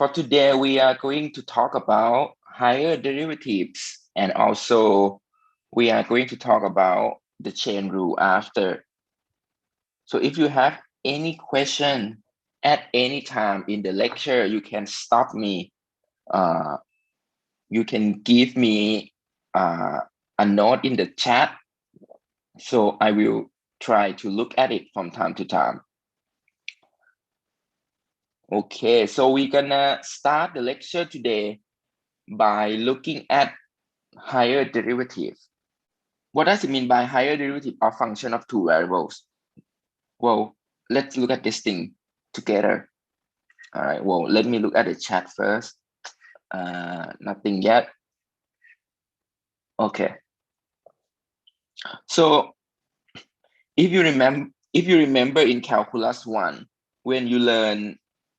For today, we are going to talk about higher derivatives, and also we are going to talk about the chain rule after. So if you have any question at any time in the lecture, you can stop me. Uh, you can give me a note in the chat, so I will try to look at it from time to time. Okay, so we're gonna start the lecture today by looking at higher derivative. What does it mean by higher derivative of function of two variables? Well, let's look at this thing together. All right, well, let me look at the chat first. Nothing yet. Okay. So if you remember in calculus 1, when you learn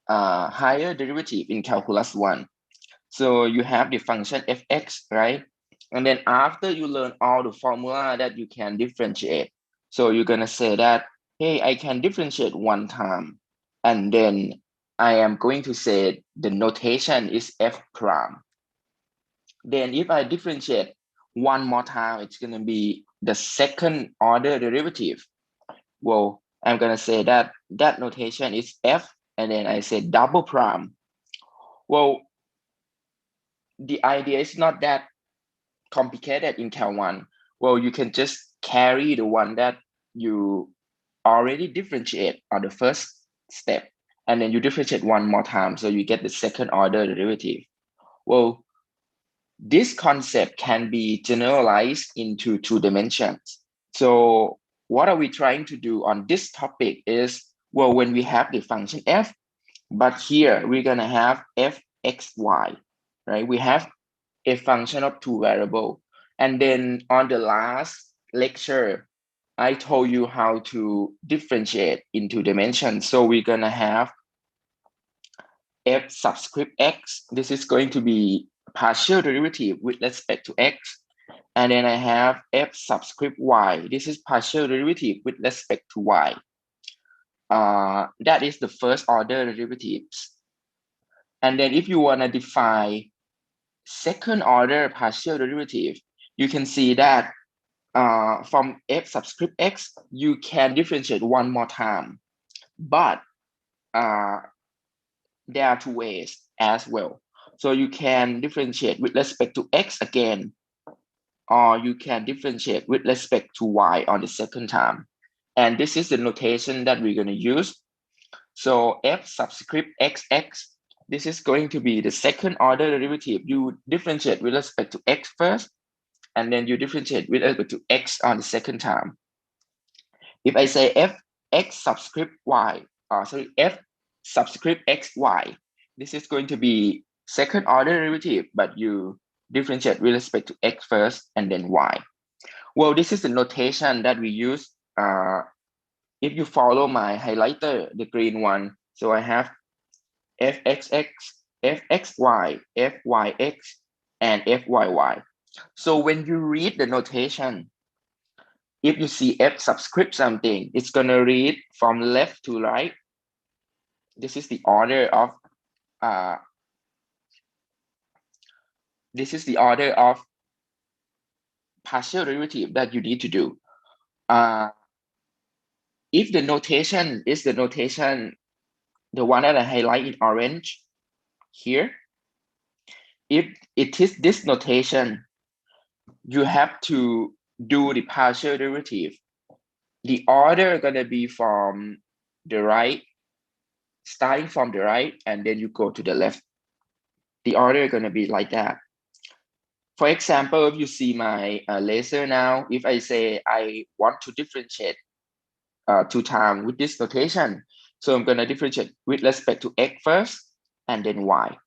higher derivative in calculus 1, so you have the function fx, right? And then after you learn all the formula that you can differentiate, so you're gonna say that, hey, I can differentiate one time, and then I am going to say the notation is f prime. Then if I differentiate one more time, it's gonna be the second order derivative. Well, I'm gonna say that that notation is f, and then I say double prime. Well, the idea is not that complicated in Cal 1. Well, you can just carry the one that you already differentiate on the first step, and then you differentiate one more time, so you get the second order derivative. Well, this concept can be generalized into two dimensions. So what are we trying to do on this topic is, well, when we have the function f, but here we're gonna have fxy, right? We have a function of two variables. And then on the last lecture, I told you how to differentiate into dimensions. So we're gonna have f subscript x. This is going to be partial derivative with respect to x. And then I have f subscript y. This is partial derivative with respect to y. That is the first order derivatives. And then if you want to define second order partial derivative, you can see that from f subscript x, you can differentiate one more time, but there are two ways as well. So you can differentiate with respect to x again, or you can differentiate with respect to y on the second time. And this is the notation that we're going to use. So f subscript xx, this is going to be the second order derivative. You differentiate with respect to x first, and then you differentiate with respect to x on the second time. If I say f x subscript y, f subscript xy, this is going to be second order derivative, but you differentiate with respect to x first and then y. Well, this is the notation that we use if you follow my highlighter, the green one. So I have fxx, fxy, fyx, and fyy. So when you read the notation, if you see f subscript something, it's going to read from left to right. This is the order of partial derivative that you need to do. If the notation is the notation, the one that I highlight in orange here, if it is this notation, you have to do the partial derivative. The order gonna be from the right, starting from the right, and then you go to the left. The order gonna be like that. For example, if you see my laser now, if I say I want to differentiate two times with this notation, so I'm gonna differentiate with respect to x first and then y.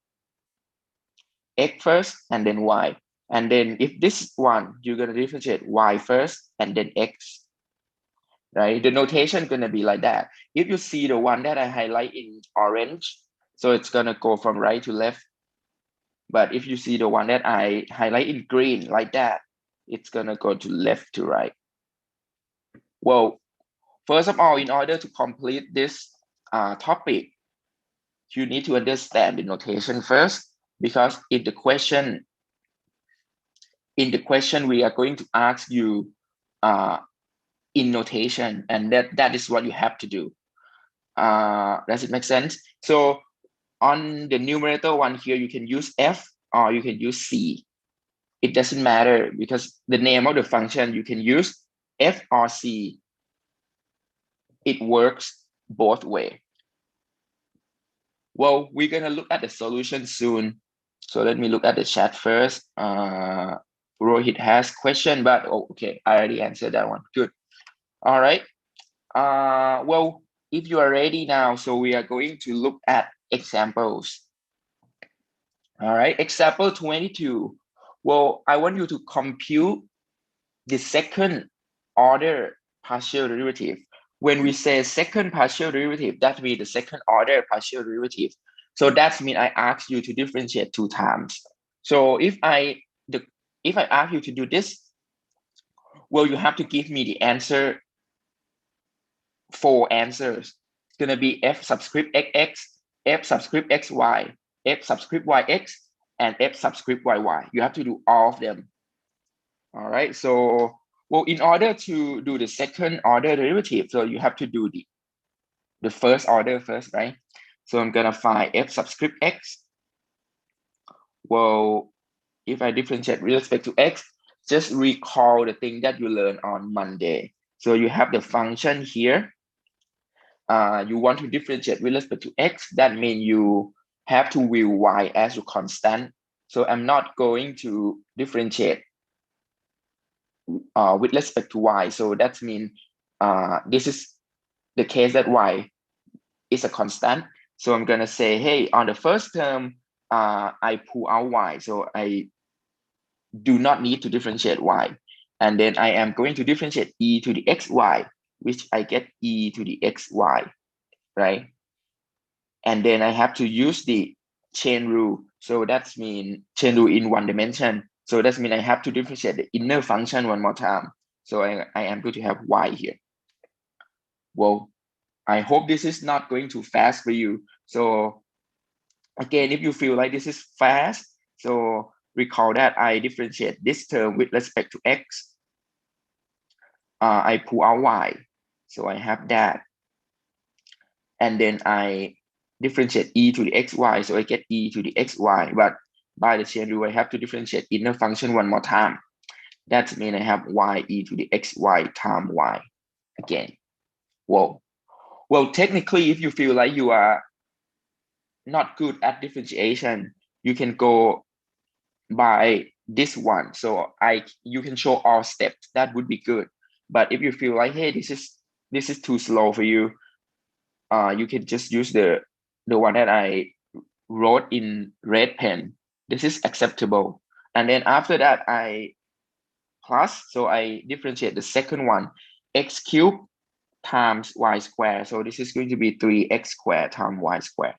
X first and then y. And then if this one, you're gonna differentiate y first and then x. Right? The notation is gonna be like that. If you see the one that I highlight in orange, so it's gonna go from right to left. But if you see the one that I highlight in green like that, it's gonna go to left to right. Well, first of all, in order to complete this topic, you need to understand the notation first, because in the question we are going to ask you in notation, and that is what you have to do. Does it make sense? So on the numerator one here, you can use f or you can use c. It doesn't matter, because the name of the function, you can use f or c. It works both way. Well, we're gonna look at the solution soon. So let me look at the chat first. Rohit has question, but okay, I already answered that one. Good. All right. Well, if you are ready now, so we are going to look at examples. All right, example 22. Well, I want you to compute the second order partial derivative. When we say second partial derivative, that means the second order partial derivative. So that means I ask you to differentiate 2 times. So if I ask you to do this, well, you have to give me the answer, 4 answers. It's gonna be f subscript xx, f subscript xy, f subscript yx, and f subscript yy. You have to do all of them. All right, so well, in order to do the second order derivative, so you have to do the first order first, right? So I'm gonna find f subscript x. Well, if I differentiate with respect to x, just recall the thing that you learned on Monday. So you have the function here. You want to differentiate with respect to x, that means you have to view y as your constant. So I'm not going to differentiate with respect to y. So that means this is the case that y is a constant. So I'm gonna say, hey, on the first term, I pull out y. So I do not need to differentiate y. And then I am going to differentiate e to the xy, which I get e to the xy, right? And then I have to use the chain rule. So that's mean chain rule in one dimension. So that's mean I have to differentiate the inner function one more time. So I am going to have y here. Well, I hope this is not going too fast for you. So again, if you feel like this is fast, so recall that I differentiate this term with respect to x. I pull out y. So I have that. And then I differentiate e to the xy, so I get e to the xy. But by the chain rule, I have to differentiate inner function one more time. That means I have y e to the xy times y again. Whoa. Well, technically, if you feel like you are not good at differentiation, you can go by this one. So you can show all steps. That would be good. But if you feel like, hey, this is too slow for you, you can just use the one that I wrote in red pen. This is acceptable. And then after that, I plus, so I differentiate the second one, x cubed times y squared. So this is going to be 3x squared times y squared.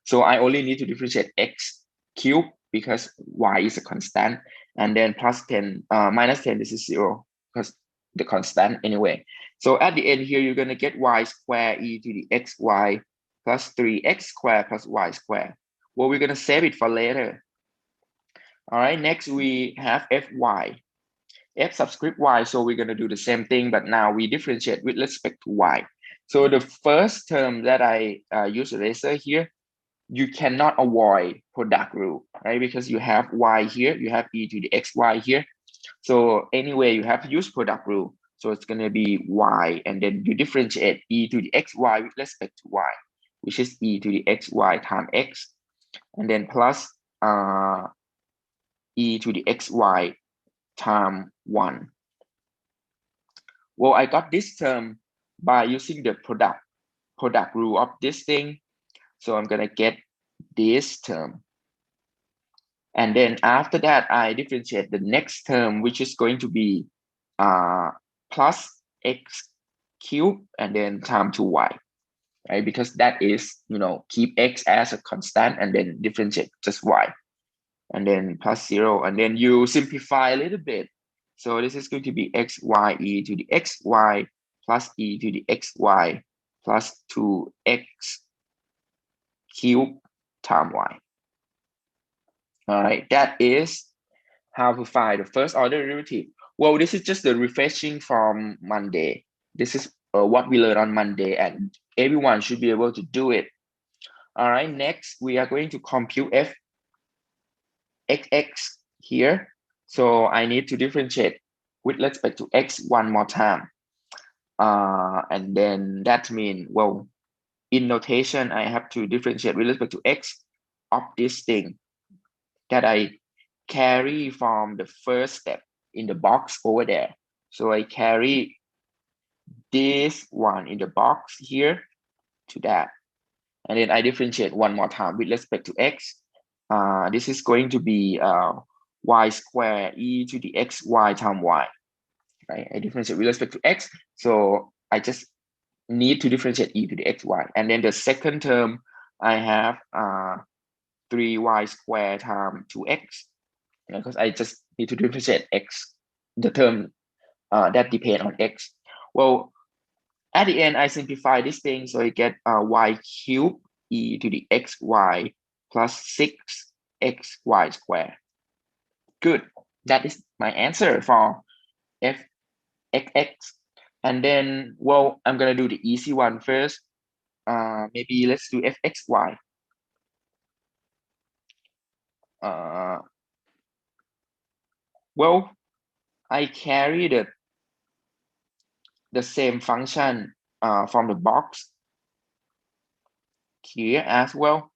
So I only need to differentiate x cubed because y is a constant, and then plus 10, minus 10, this is 0 because the constant anyway. So at the end here, you're going to get y squared e to the xy plus 3x squared plus y squared. Well, we're going to save it for later. All right, next we have fy. F subscript y, so we're going to do the same thing, but now we differentiate with respect to y. So the first term that I use eraser here, you cannot avoid product rule, right? Because you have y here, you have e to the xy here. So anyway, you have to use product rule. So it's going to be y, and then you differentiate e to the xy with respect to y, which is e to the xy times x, and then plus e to the xy times 1. Well, I got this term by using the product rule of this thing. So I'm going to get this term. And then after that, I differentiate the next term, which is going to be plus x cubed and then times 2y, right? Because that is, keep x as a constant and then differentiate just y. And then plus 0. And then you simplify a little bit. So this is going to be xy e to the xy plus e to the xy plus 2x cube times y. All right, that is how to find the first order derivative. Well, this is just the refreshing from Monday. This is what we learned on Monday, and everyone should be able to do it. All right, next we are going to compute fxx here. So I need to differentiate with respect to x one more time. And then that means, well, in notation, I have to differentiate with respect to x of this thing that I carry from the first step in the box over there. So I carry this one in the box here to that. And then I differentiate one more time with respect to x. This is going to be y squared e to the xy times y, right? I differentiate with respect to x. So I just need to differentiate e to the xy. And then the second term, I have 3y squared times 2x, because I just need to differentiate x, the term that depend on x. Well, at the end, I simplify this thing, so I get y cubed e to the xy plus 6xy squared. Good. That is my answer for fxx. And then, well, I'm gonna do the easy one first. Maybe let's do fxy. Well, I carry the same function from the box here as well.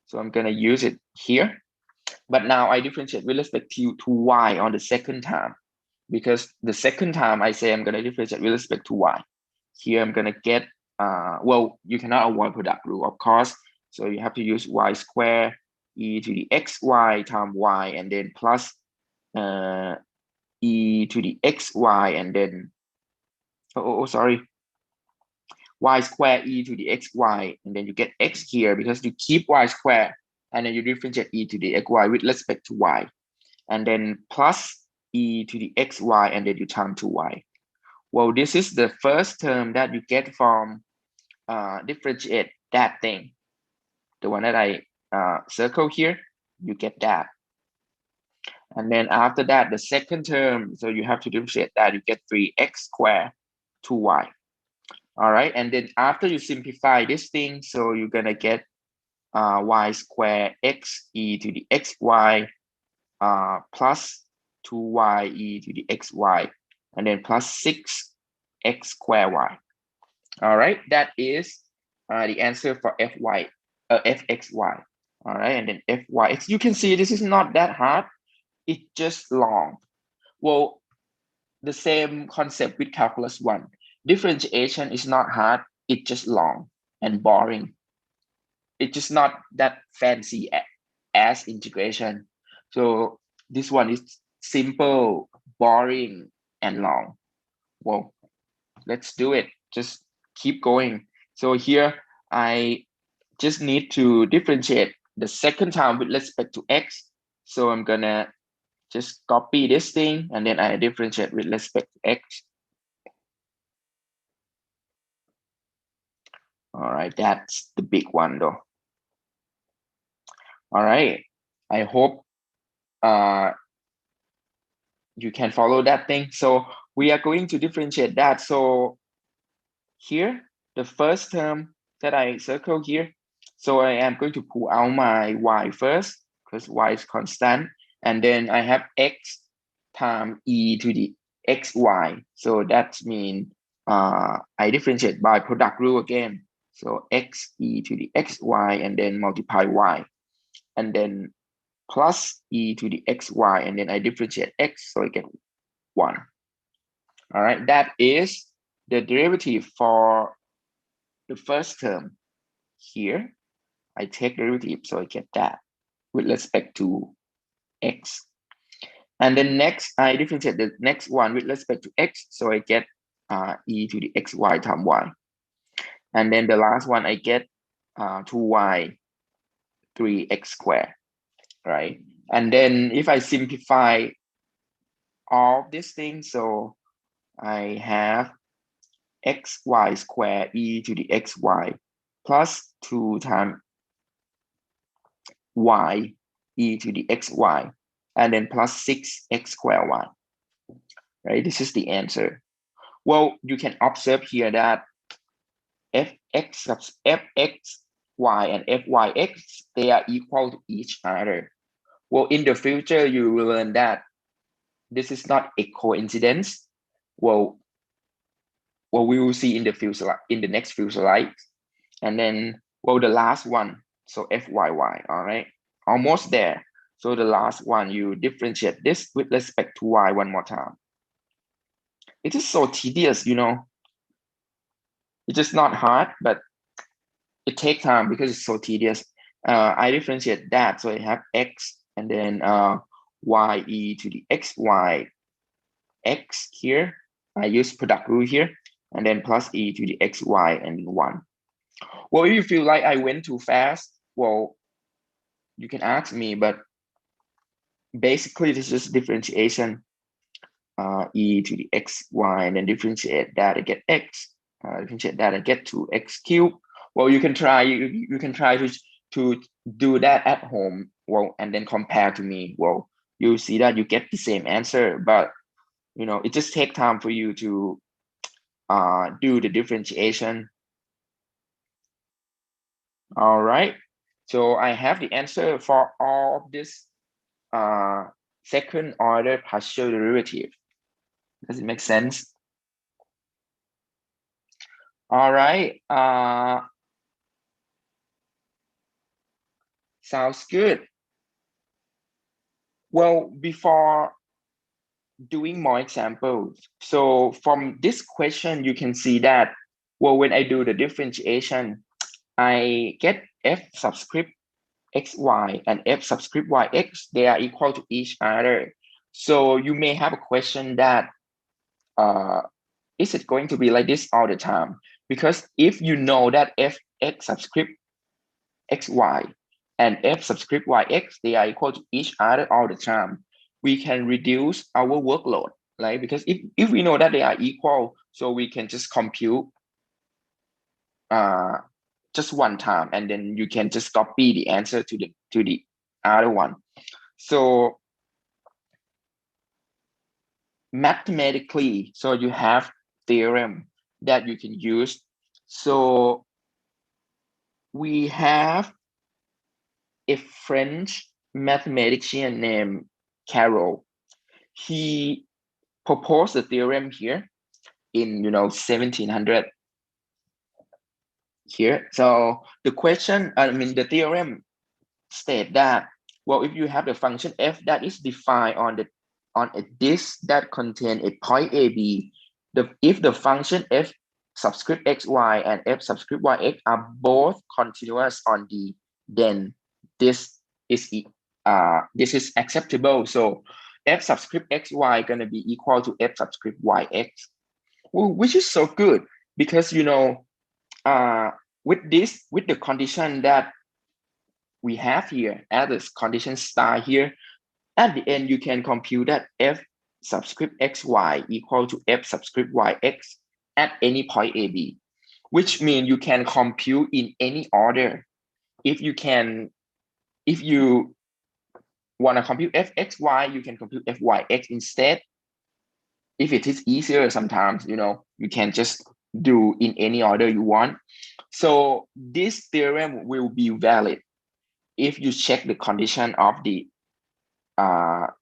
So I'm gonna use it here. But now I differentiate with respect to y on the second time, because the second time I say I'm gonna differentiate with respect to y. Here I'm gonna get, well, you cannot avoid product rule, of course. So you have to use y squared e to the xy times y, and then plus e to the xy, and then, sorry, y squared e to the xy, and then you get x here because you keep y squared, and then you differentiate e to the xy with respect to y, and then plus e to the xy, and then you times 2y. Well, this is the first term that you get from differentiate that thing. The one that I circle here, you get that. And then after that, the second term, so you have to differentiate that, you get 3x squared 2y. All right, and then after you simplify this thing, so you're gonna get y squared x e to the xy plus 2y e to the xy, and then plus 6x squared y. All right, that is the answer for fxy. All right, and then fyx. You can see this is not that hard. It's just long. Well, the same concept with calculus 1. Differentiation is not hard. It's just long and boring. It's just not that fancy as integration. So this one is simple, boring, and long. Well, let's do it. Just keep going. So here I just need to differentiate the second time with respect to x. So I'm gonna just copy this thing, and then I differentiate with respect to x. All right, that's the big one though. All right, I hope you can follow that thing. So we are going to differentiate that. So here, the first term that I circle here, so I am going to pull out my y first, because y is constant, and then I have x times e to the xy. So that means I differentiate by product rule again. So x e to the xy, and then multiply y, and then plus e to the xy, and then I differentiate x, so I get 1. All right, that is the derivative for the first term. Here, I take derivative, so I get that with respect to x. And then next, I differentiate the next one with respect to x, so I get e to the xy times y. And then the last one, I get 2y 3x squared, right? And then if I simplify all these things, so I have xy squared e to the xy plus 2 times y e to the xy, and then plus 6x squared y, right? This is the answer. Well, you can observe here that fxy and fyx, they are equal to each other. Well, in the future, you will learn that this is not a coincidence. Well, we will see in the future, in the next few slides. And then, well, the last one, so fyy, all right, almost there. So the last one, you differentiate this with respect to y one more time. It is so tedious, you know. It's just not hard, but it takes time because it's so tedious. I differentiate that, so I have x and then y e to the xy x here. I use product rule here, and then plus e to the xy and 1. Well, if you feel like I went too fast, well, you can ask me, but basically this is differentiation, e to the xy, and then differentiate that I get x, differentiate that I get 2x cubed. Well, you can try, you can try to do that at home, well, and then compare to me. Well, you see that you get the same answer, but you know, it just takes time for you to do the differentiation. All right, so I have the answer for all of this second order partial derivative. Does it make sense? All right, sounds good. Well, before doing more examples, so from this question, you can see that, well, when I do the differentiation, I get f subscript xy and f subscript yx, they are equal to each other. So you may have a question that, is it going to be like this all the time? Because if you know that f x subscript xy and f subscript yx, they are equal to each other all the time, we can reduce our workload, right? Because if we know that they are equal, so we can just compute just one time, and then you can just copy the answer to the other one. So mathematically, so you have theorem that you can use. So we have a French mathematician named Carroll. He proposed a theorem here in 1700 here. So the question, I mean, the theorem state that, well, if you have the function f that is defined on a disk that contain a point a b, if the function f subscript xy and f subscript yx are both continuous on D, then this is acceptable. So f subscript xy gonna be equal to f subscript yx, which is so good because with the condition that we have here, as this condition star here, at the end you can compute that f subscript xy equal to f subscript yx at any point a b, which means you can compute in any order. If you want to compute fxy, you can compute fyx instead. If it is easier, sometimes you can just do in any order you want. So this theorem will be valid if you check the condition of the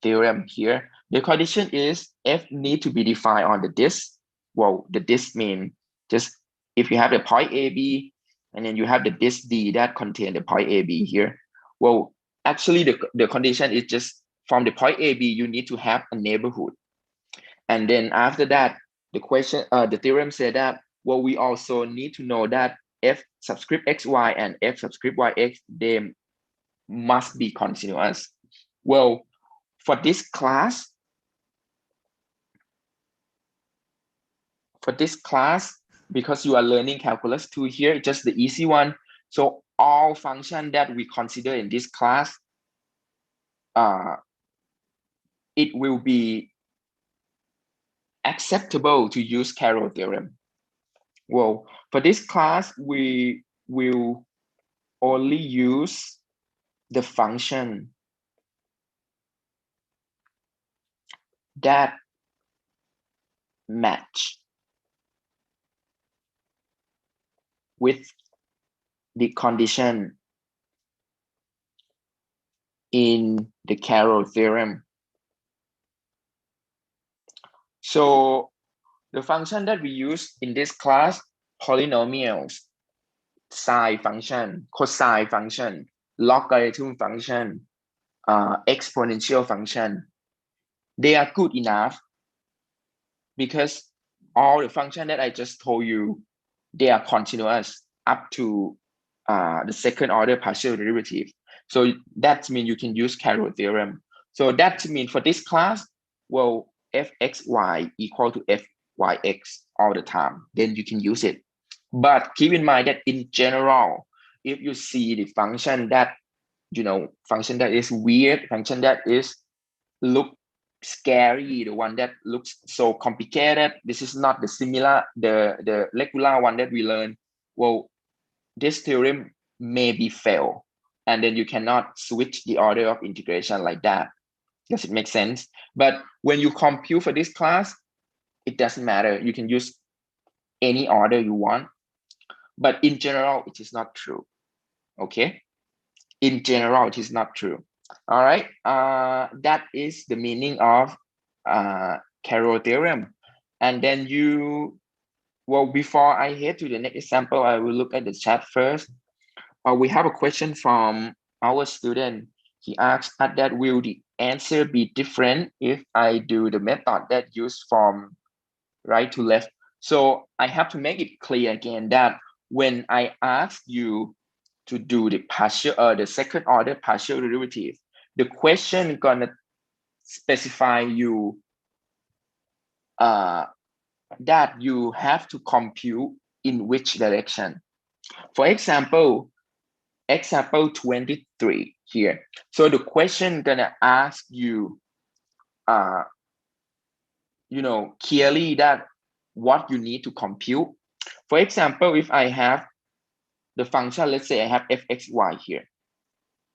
theorem here. The condition is f need to be defined on the disk. Well, the disk mean just if you have the point a b and then you have the disk d that contain the point a b here. Well, actually the condition is just from the point a b you need to have a neighborhood, and then after that the theorem said that, well, we also need to know that f subscript xy and f subscript yx, they must be continuous. Well, for this class, because you are learning calculus 2 here, just the easy one. So all function that we consider in this class, it will be acceptable to use Carroll theorem. Well, for this class, we will only use the function that match with the condition in the Carroll theorem. So the function that we use in this class, polynomials, sine function, cosine function, logarithm function, exponential function, they are good enough because all the function that I just told you, they are continuous up to the second order partial derivative. So that means you can use Carroll theorem. So that means for this class, well, fxy equal to fyx all the time, then you can use it. But keep in mind that in general, if you see the function that, function that is weird, function that is look scary, the one that looks so complicated, this is not the similar, the regular one that we learn, well, this theorem may be fail, and then you cannot switch the order of integration like that. Does it make sense? But when you compute for this class, it doesn't matter. You can use any order you want. But in general, it is not true. Okay? In general, it is not true. All right. That is the meaning of Carroll theorem. And then before I head to the next example, I will look at the chat first. We have a question from our student. He asked us that will the answer be different if I do the method that used from right to left? So I have to make it clear again that when I ask you to do the second order partial derivative, the question gonna specify you that you have to compute in which direction. For example 23 here. So the question gonna ask you, clearly that what you need to compute. For example, if I have the function, let's say I have fxy here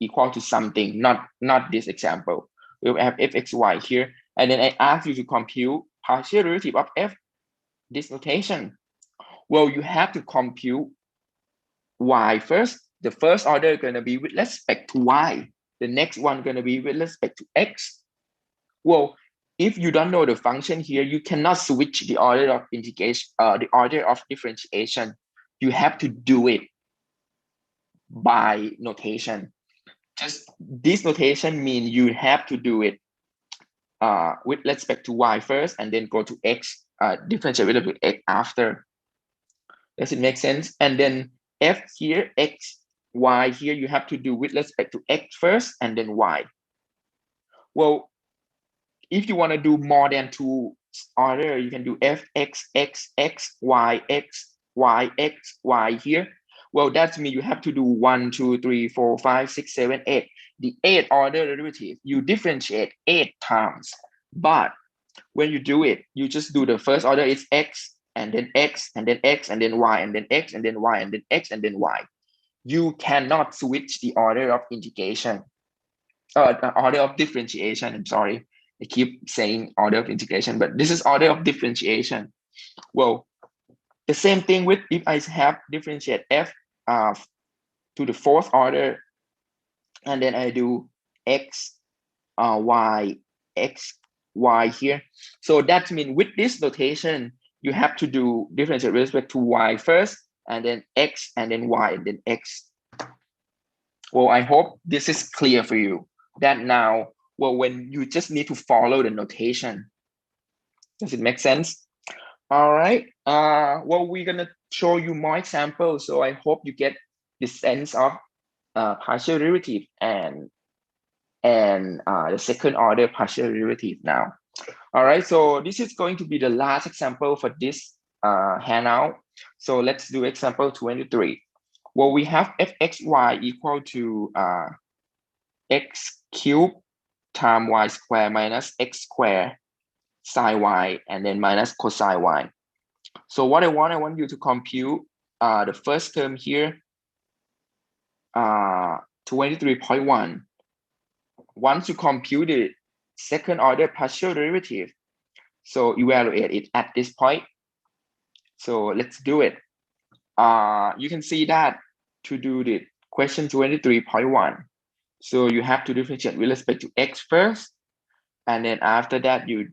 equal to something, not this example. We have fxy here, and then I ask you to compute partial derivative of f, this notation. Well, you have to compute y first. The first order is going to be with respect to y. The next one going to be with respect to x. Well, if you don't know the function here, you cannot switch the order of integration, the order of differentiation. You have to do it by notation. Just this notation means you have to do it with respect to y first, and then go to x, differentiate with x after. Does it make sense? And then f here, x, y here, you have to do with respect to x first, and then y. Well, if you want to do more than two order, you can do f, x, x, x, y, x, y, x, y here. Well, that means you have to do 1, 2, 3, 4, 5, 6, 7, 8. The 8th order derivative, you differentiate 8 times. But when you do it, you just do the first order is x, and then x, and then x, and then y, and then x, and then y, and then x, and then y. You cannot switch the order of integration, order of differentiation, I'm sorry. I keep saying order of integration, but this is order of differentiation. Well, the same thing with if I have differentiate f to the 4th order, and then I do x, y, x, y here. So that means with this notation, you have to do differentiate with respect to y first, and then x, and then y, and then x. Well, I hope this is clear for you. That now, well, when you just need to follow the notation. Does it make sense? All right. Well, we're gonna show you more examples, so I hope you get the sense of partial derivative and the second order partial derivative now. All right, so this is going to be the last example for this handout. So let's do example 23. Well, we have fxy equal to x cubed times y squared minus x squared sine y, and then minus cosine y. So what I want you to compute the first term here, 23.1. Once you compute the second order partial derivative, so evaluate it at this point. So let's do it. You can see that to do the question 23.1, so you have to differentiate with respect to x first, and then after that you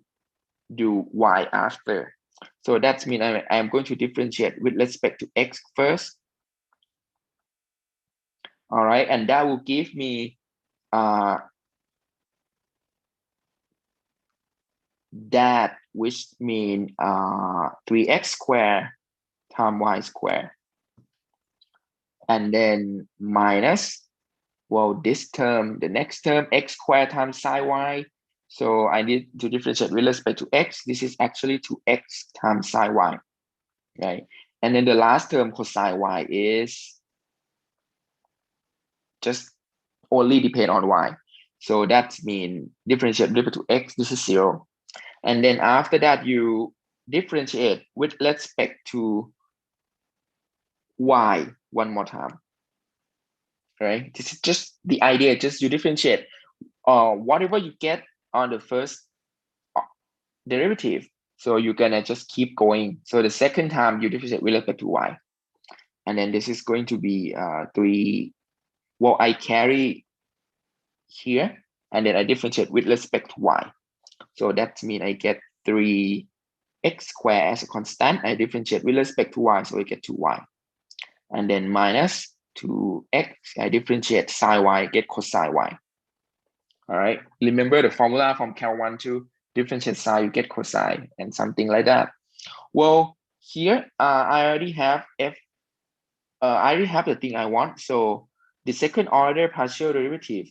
do y after. So that means I'm going to differentiate with respect to x first. All right, and that will give me that, which mean 3x squared times y squared, and then minus, well, this term, the next term, x squared times psi y. So I need to differentiate with respect to x. This is actually 2x times psi y, right? And then the last term cosine y is just only depend on y. So that means differentiate with respect to x, this is 0. And then after that, you differentiate with respect to y one more time, right? This is just the idea, just you differentiate whatever you get on the first derivative. So you're gonna just keep going. So the second time you differentiate with respect to y. And then this is going to be 3, well, I carry here, and then I differentiate with respect to y. So that means I get 3x squared as a constant. I differentiate with respect to y, so I get 2y. And then minus 2x, I differentiate sine y, get cosine y. All right, remember the formula from Cal 1 to differentiate sine, you get cosine, and something like that. Well, here I already have I already have the thing I want. So the second order partial derivative,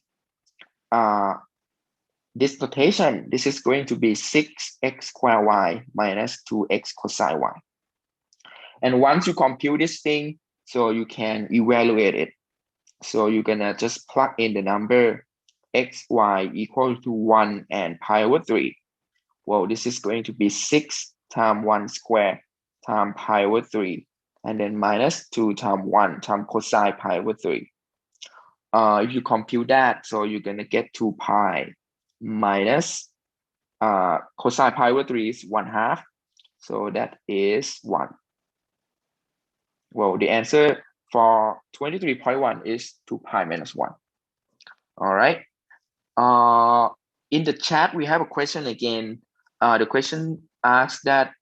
this notation, this is going to be 6x squared y minus 2x cosine y. And once you compute this thing, so you can evaluate it. So you're gonna just plug in the number x, y equal to 1 and pi over 3. Well, this is going to be 6 times 1 squared times pi over 3, and then minus 2 times 1 times cosine pi over 3. If you compute that, so you're gonna get 2 pi minus cosine pi over 3 is 1/2. So that is 1. Well, the answer for 23.1 is 2 pi minus 1. All right. In the chat, we have a question again. The question asks that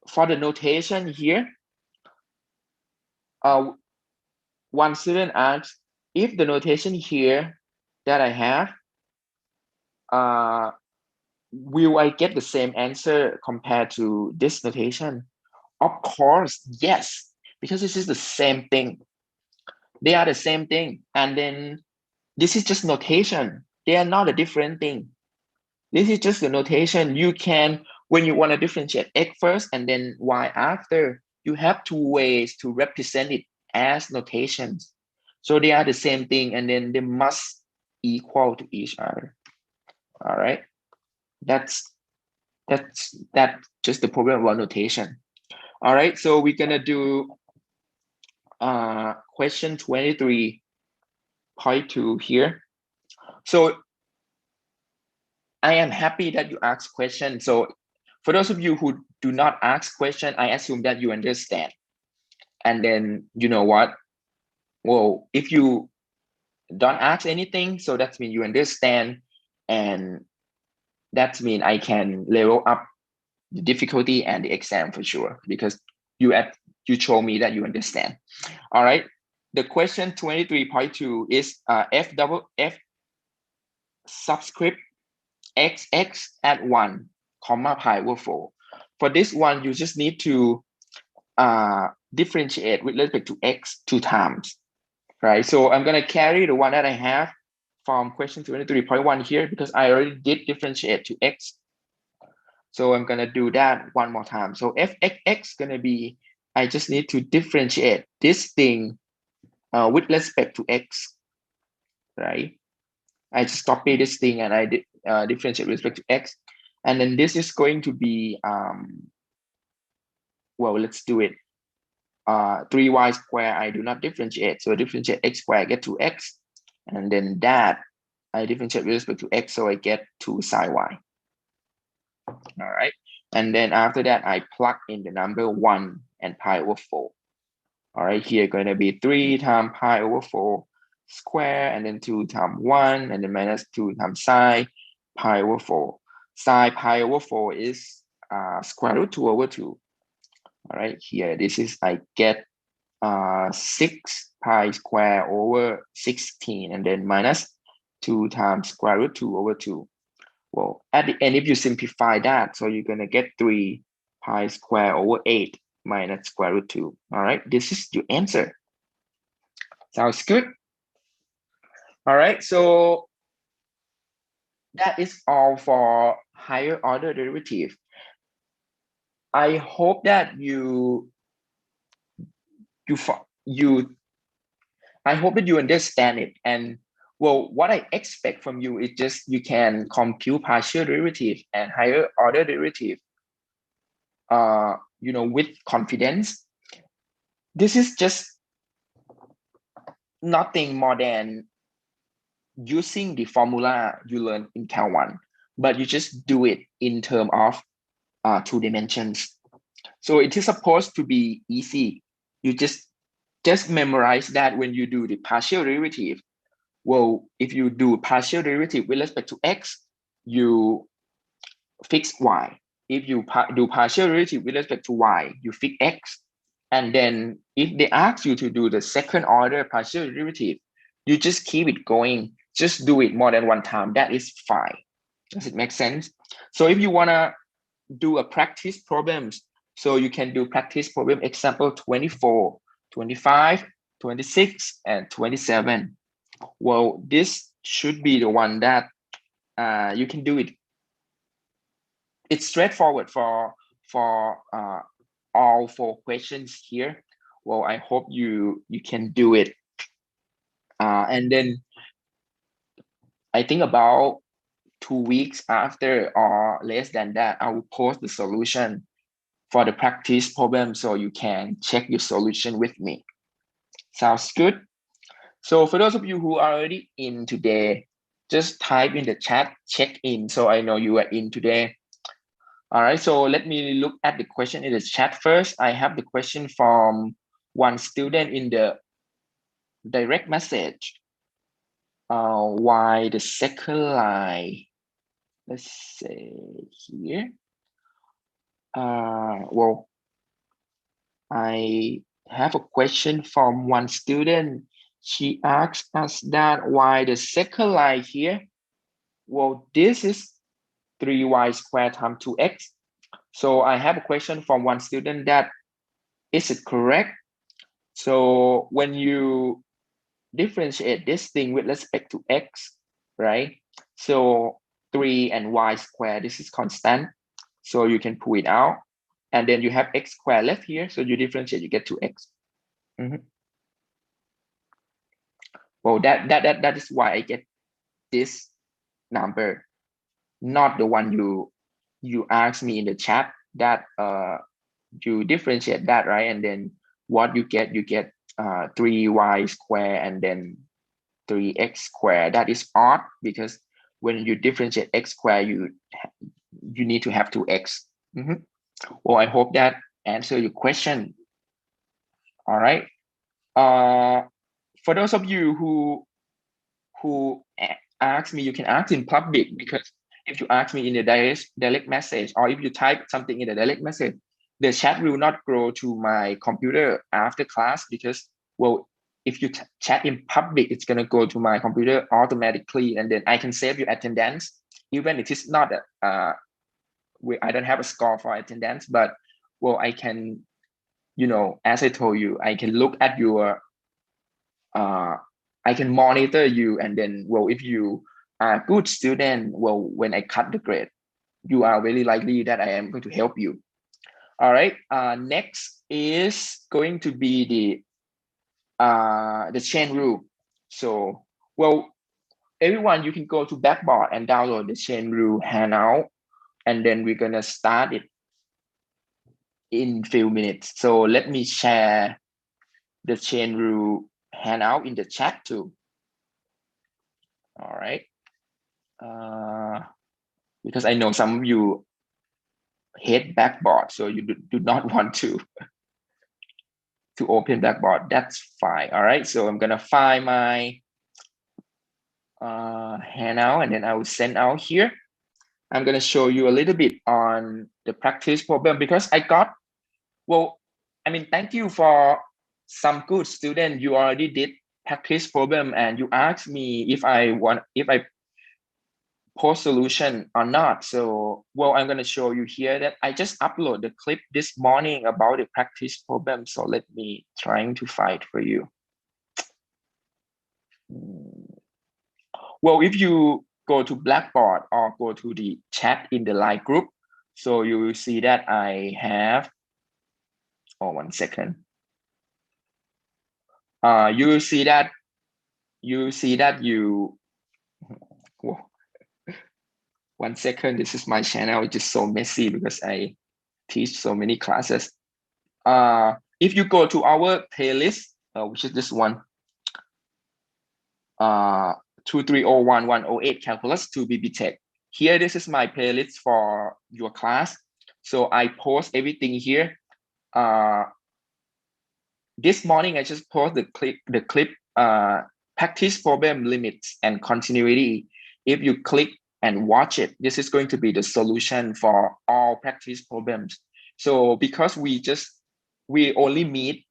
for the notation here, one student asks if the notation here that I have, will I get the same answer compared to this notation? Of course, yes, because this is the same thing. They are the same thing. And then this is just notation. They are not a different thing. This is just the notation. You can, when you want to differentiate x first and then y after, you have 2 ways to represent it as notations. So they are the same thing, and then they must equal to each other. All right. That's just the problem about notation. All right. So we're gonna do question 23.2 here. So I am happy that you asked question. So for those of you who do not ask question, I assume that you understand. And then you know what? Well, if you don't ask anything, so that means you understand, and that means I can level up the difficulty and the exam for sure, because you show me that you understand. All right. The question 23.2 is f subscript xx at 1, comma pi over 4. For this one, you just need to differentiate with respect to x 2 times, right? So I'm going to carry the one that I have from question 23.1 here, because I already did differentiate to x. So I'm going to do that one more time. So fxx going to be, I just need to differentiate this thing with respect to x, right? I just copy this thing and I differentiate with respect to x. And then this is going to be, well, let's do it. 3y squared, I do not differentiate. So differentiate x squared, I get 2x. And then that, I differentiate with respect to x, so I get 2 sine y. All right. And then after that, I plug in the number 1 and pi over 4. All right, here going to be 3 times pi over 4 square, and then 2 times 1, and then minus 2 times sine pi over 4. Sine pi over 4 is square root 2 over 2. All right, here, this is, I get 6 pi square over 16, and then minus 2 times square root 2 over 2. Well, at the end, if you simplify that, so you're going to get 3 pi square over 8 minus square root 2. All right, this is your answer. Sounds good. All right, so that is all for higher order derivative. I hope that I hope that you understand it. And well, what I expect from you is just you can compute partial derivative and higher order derivative with confidence. This is just nothing more than using the formula you learned in Cal 1, but you just do it in terms of 2 dimensions. So it is supposed to be easy. You just memorize that when you do the partial derivative. Well, if you do partial derivative with respect to x, you fix y. If you do partial derivative with respect to y, you fix x. And then if they ask you to do the second order partial derivative, you just keep it going. Just do it more than one time. That is fine. Does it make sense? So if you want to do a practice problems, so you can do practice problem example 24, 25, 26, and 27. Well, this should be the one that you can do it. It's straightforward for all 4 questions here. Well, I hope you can do it. And then I think about 2 weeks after or less than that, I will post the solution for the practice problem so you can check your solution with me. Sounds good? So for those of you who are already in today, just type in the chat, check in, so I know you are in today. All right, so let me look at the question in the chat first. I have the question from one student in the direct message. Why the second line? Let's say here. Well, I have a question from one student. She asked us that why the second line here? Well, this is 3y squared times 2x. So I have a question from one student that, is it correct? So when you differentiate this thing with respect to x, right? So 3 and y squared, this is constant. So you can pull it out. And then you have x squared left here. So you differentiate, you get 2x. Well, that is why I get this number, not the one you asked me in the chat that you differentiate that, right? And then what you get 3y squared and then 3x squared. That is odd because when you differentiate x squared, you need to have 2x. Well, I hope that answer your question. All right. For those of you who ask me, you can ask in public, because if you ask me in the direct message, or if you type something in the direct message, the chat will not go to my computer after class, because, well, if you chat in public, it's going to go to my computer automatically, and then I can save your attendance, even if it's not I don't have a score for attendance, but, well, I can, as I told you, I can look at your I can monitor you, and then, well, if you are a good student, well, when I cut the grade, you are very likely that I am going to help you. All right. Next is going to be the chain rule. So, well, everyone, you can go to Blackboard and download the chain rule handout, and then we're gonna start it in few minutes. So let me share the chain rule handout in the chat too. All right. Because I know some of you hate Blackboard, so you do not want to open Blackboard. That's fine. All right. So I'm gonna find my handout, and then I will send out here. I'm gonna show you a little bit on the practice problem because I got, well, I mean, thank you for some good student. You already did practice problem and you asked me if I post solution or not. So, well, I'm going to show you here that I just upload the clip this morning about the practice problem. So let me trying to find for you. Well, if you go to Blackboard or go to the chat in the live group, so you will see that I have, oh, 1 second. You will see that you, whoa, 1 second, this is my channel, it's just so messy because I teach so many classes. If you go to our playlist, which is this one, 2301108 calculus to BB Tech. Here, this is my playlist for your class. So I post everything here. This morning, I just post the clip practice problem limits and continuity. If you click and watch it, this is going to be the solution for all practice problems. So because we only meet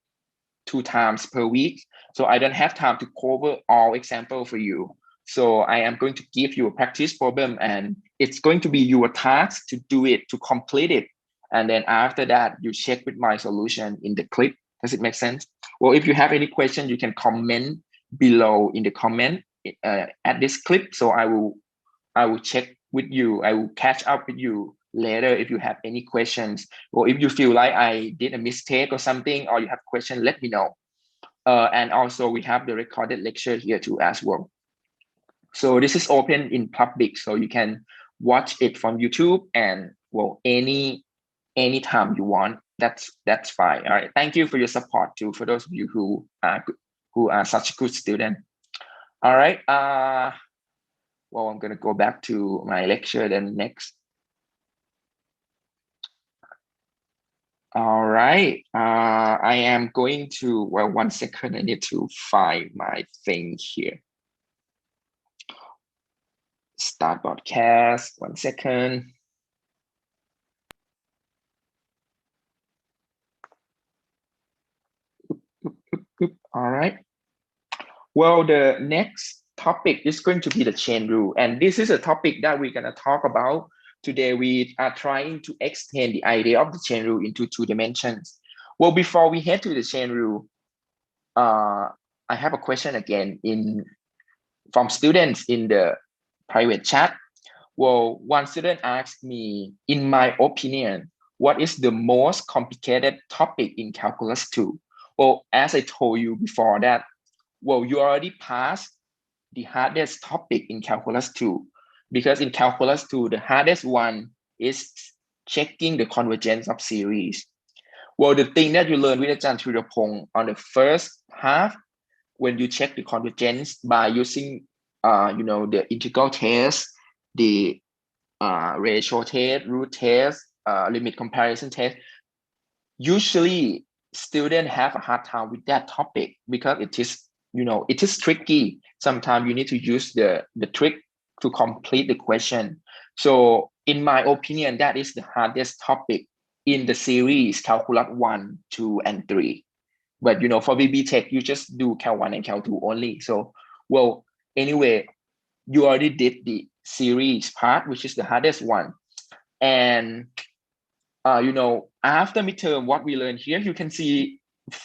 2 times per week, so I don't have time to cover all example for you. So I am going to give you a practice problem and it's going to be your task to do it, to complete it. And then after that, you check with my solution in the clip. Does it make sense? Well, if you have any question, you can comment below in the comment at this clip. So I will check with you. I will catch up with you later if you have any questions, or if you feel like I did a mistake or something, or you have questions, let me know. And also we have the recorded lecture here too as well. So this is open in public, so you can watch it from YouTube and, well, anytime you want. That's fine. All right. Thank you for your support too, for those of you who are such good student. All right. Well, I'm gonna go back to my lecture then next. All right. I am going to, well, 1 second. I need to find my thing here. Start broadcast. 1 second. All right. Well, the next topic is going to be the chain rule. And this is a topic that we're going to talk about today. We are trying to extend the idea of the chain rule into 2 dimensions. Well, before we head to the chain rule, I have a question again from students in the private chat. Well, one student asked me, in my opinion, what is the most complicated topic in Calculus 2? Well, as I told you before that, well, you already passed the hardest topic in Calculus 2, because in Calculus 2, the hardest one is checking the convergence of series. Well, the thing that you learned with Ajahn Thirapong on the first half, when you check the convergence by using the integral test, the ratio test, root test, limit comparison test, usually students have a hard time with that topic because it is tricky. Sometimes you need to use the trick to complete the question. So in my opinion, that is the hardest topic in the series Calculus 1, 2, and 3. But for BB Tech, you just do Cal 1 and Cal 2 only. So, well, anyway, you already did the series part, which is the hardest one. And after midterm, what we learned here, you can see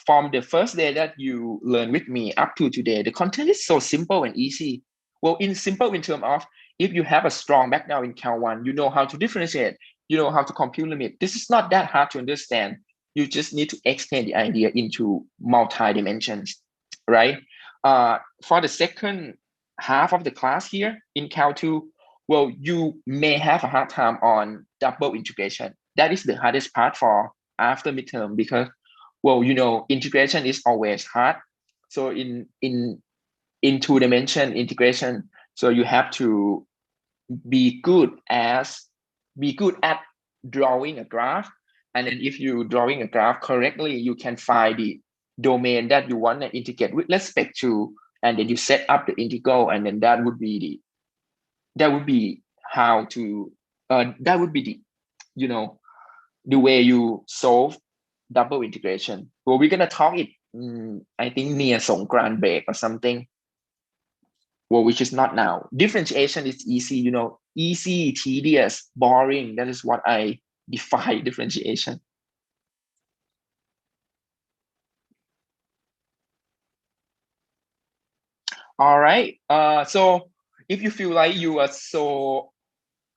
from the first day that you learn with me up to today, the content is so simple and easy. Well, in simple in terms of, if you have a strong background in Cal 1, you know how to differentiate, you know how to compute limit. This is not that hard to understand. You just need to extend the idea into multi-dimensions, right? For the second half of the class here in Cal 2, well, you may have a hard time on double integration. That is the hardest part for after midterm because, well, integration is always hard. So in two-dimension integration, so you have to be good at drawing a graph, and then if you drawing a graph correctly, you can find the domain that you want to integrate with respect to, and then you set up the integral, and then that would be how to that would be the way you solve double integration. Well, we're gonna talk it I think near Songkran break or something. Well, which is not now. Differentiation is easy, easy, tedious, boring. That is what I define differentiation. All right. So if you feel like you are so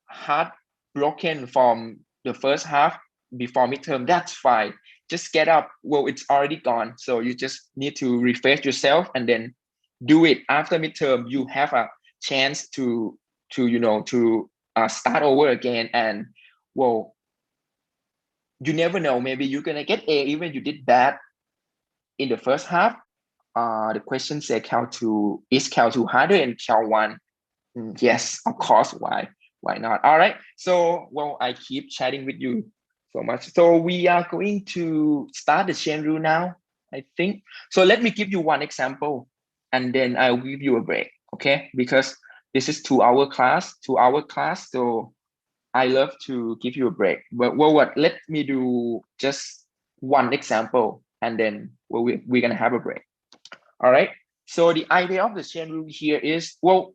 heartbroken from the first half before midterm, that's fine. Just get up. Well, it's already gone. So you just need to refresh yourself and then do it after midterm. You have a chance to start over again. And well, you never know. Maybe you're gonna get A even you did bad in the first half. The question said is Cal 2 harder and Cal 1? Yes, of course. Why not? All right. So, well, I keep chatting with you so much. So we are going to start the chain rule now, I think. So let me give you one example, and then I'll give you a break, okay? Because this is 2 hour class. So I love to give you a break. But what? Let me do just one example, and then we're gonna have a break. All right. So the idea of the chain rule here is, well,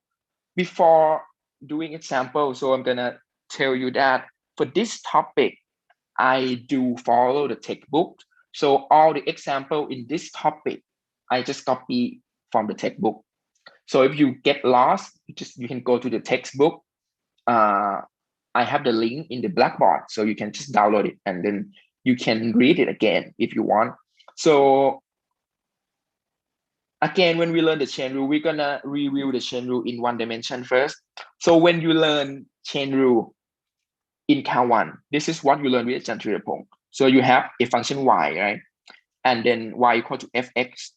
before doing example, so I'm gonna tell you that for this topic, I do follow the textbook. So all the example in this topic, I just copy from the textbook. So if you get lost, you can go to the textbook. I have the link in the Blackboard, so you can just download it and then you can read it again if you want. So again, when we learn the chain rule, we're gonna review the chain rule in one dimension first. So when you learn chain rule in Cal 1, this is what you learn with Chantirapong. So you have a function y, right? And then y equal to fx.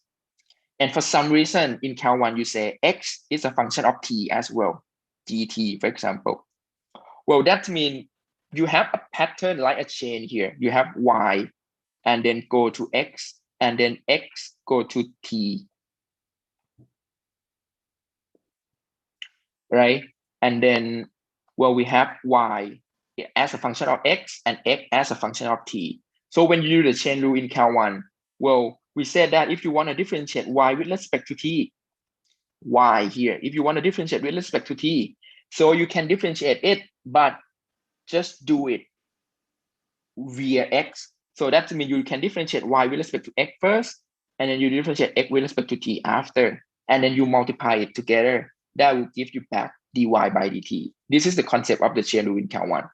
And for some reason in Cal 1, you say x is a function of t as well, dt, for example. Well, that means you have a pattern like a chain here. You have y and then go to x, and then x go to t, right? And then, well, we have y as a function of x and x as a function of t. So when you do the chain rule in Cal 1, well, we said that if you want to differentiate y with respect to t, y here, if you want to differentiate with respect to t, so you can differentiate it, but just do it via x. So that means you can differentiate y with respect to x first, and then you differentiate x with respect to t after, and then you multiply it together. That will give you back dy by dt. This is the concept of the chain rule in Cal 1.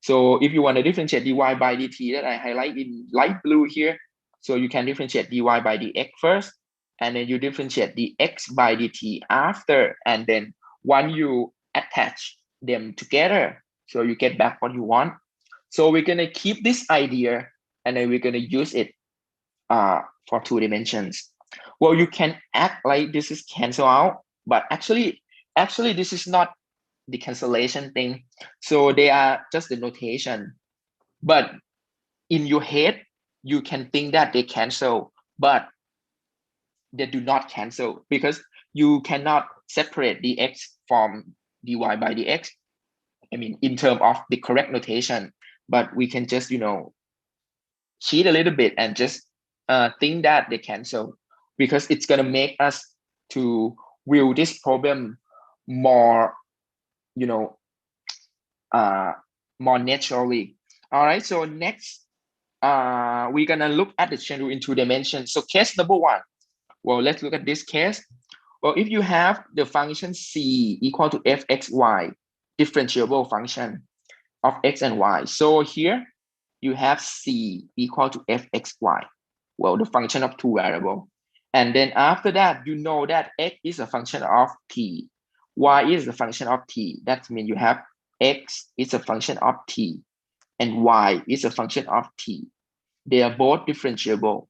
So if you want to differentiate dy by dt, that I highlight in light blue here, so you can differentiate dy by dx first, and then you differentiate dx by dt after, and then when you attach them together, so you get back what you want. So we're gonna keep this idea, and then we're gonna use it for 2 dimensions. Well, you can act like this is cancel out, but actually this is not the cancellation thing. So they are just the notation. But in your head, you can think that they cancel, but they do not cancel because you cannot separate the x from dy by dx. I mean, in terms of the correct notation, but we can just, cheat a little bit and just think that they cancel, because it's gonna make us to view this problem more, more naturally. All right, so next, we're gonna look at the chain rule in 2 dimensions. So case number 1, well, let's look at this case. Well, if you have the function c equal to fxy, differentiable function of x and y. So here you have c equal to fxy. Well, the function of 2 variables. And then after that, you know that x is a function of t. Y is a function of t. That means you have x is a function of t and y is a function of t. They are both differentiable.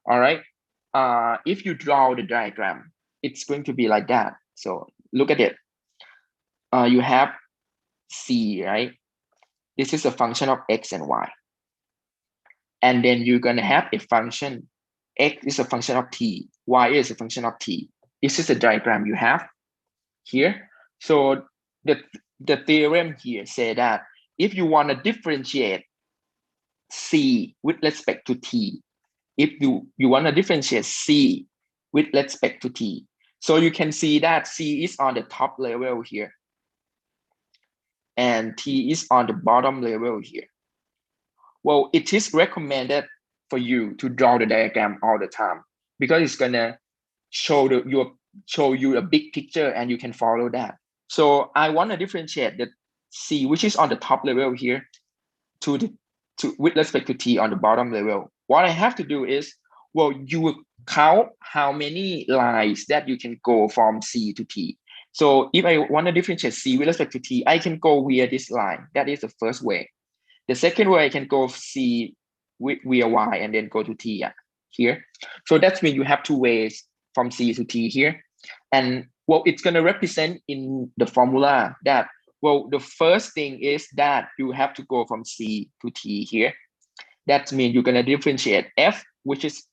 All right. If you draw the diagram, it's going to be like that. So look at it. You have C, right? This is a function of X and Y. And then you're going to have a function. X is a function of T. Y is a function of T. This is the diagram you have here. So the theorem here say that if you want to differentiate C with respect to T, if you want to differentiate C with respect to T, so you can see that C is on the top level here and T is on the bottom level here. Well, it is recommended for you to draw the diagram all the time because it's gonna show you a big picture and you can follow that. So I want to differentiate the C, which is on the top level here, with respect to T on the bottom level. What I have to do is, well, you will count how many lines that you can go from C to T. So if I want to differentiate C with respect to T, I can go via this line. That is the first way. The second way, I can go C via Y and then go to T here. So that's when you have two ways from C to T here. And well, it's going to represent in the formula that, well, the first thing is that you have to go from C to T here. That means you're going to differentiate F, which is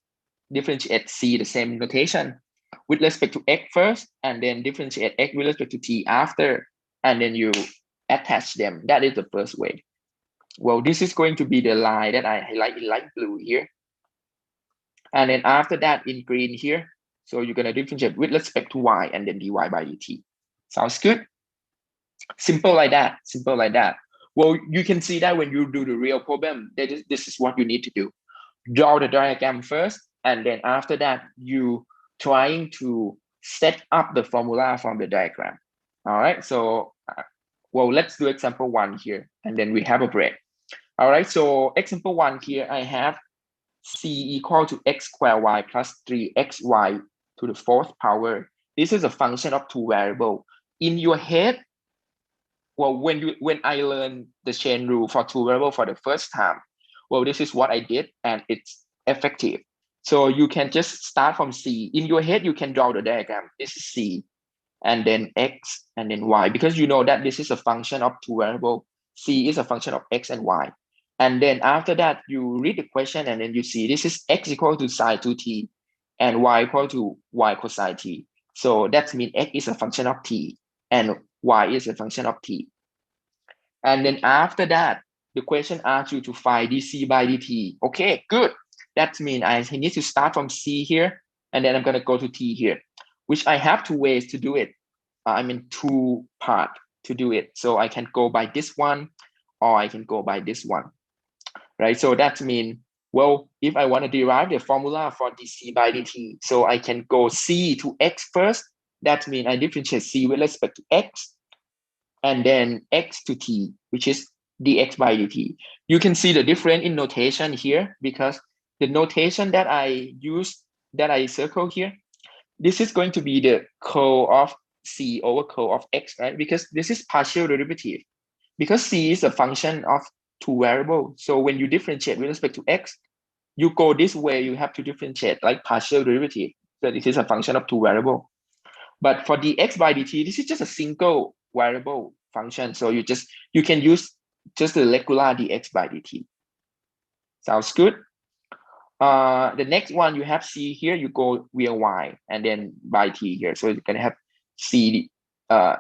differentiate C, the same notation, with respect to X first, and then differentiate X with respect to T after, and then you attach them. That is the first way. Well, this is going to be the line that I highlight in light blue here. And then after that in green here, so you're going to differentiate with respect to Y and then dy by dt. Sounds good? Simple like that, simple like that. Well, you can see that when you do the real problem, this is what you need to do. Draw the diagram first, and then after that, you trying to set up the formula from the diagram. All right, so, well, let's do example 1 here, and then we have a break. All right, so example 1 here, I have C equal to x squared y plus 3xy to the 4th power. This is a function of two variables. In your head, well, when I learned the chain rule for two variables for the first time, well, this is what I did, and it's effective. So you can just start from C. In your head, you can draw the diagram. This is C, and then x, and then y, because you know that this is a function of two variables. C is a function of x and y. And then after that, you read the question, and then you see this is x equal to sine 2t, and y equal to y cosine t. So that means x is a function of t, and y is a function of t. And then after that, the question asks you to find dc by dt. Okay, good. That means I need to start from C here, and then I'm going to go to T here, which I have two ways to do it. I mean, two parts to do it. So I can go by this one, or I can go by this one, right? So that means, well, if I want to derive the formula for dc by dt, so I can go C to X first. That means I differentiate C with respect to X, and then X to T, which is dx by dt. You can see the difference in notation here, because the notation that I use, that I circle here, this is going to be the curl of C over curl of X, right? Because this is partial derivative. Because C is a function of two variables. So when you differentiate with respect to X, you go this way, you have to differentiate like partial derivative. So this is a function of two variables. But for dx by dt, this is just a single variable function. So you can use just the regular dx by dt. Sounds good? The next one, you have C here, you go via Y and then by T here. So you can have C,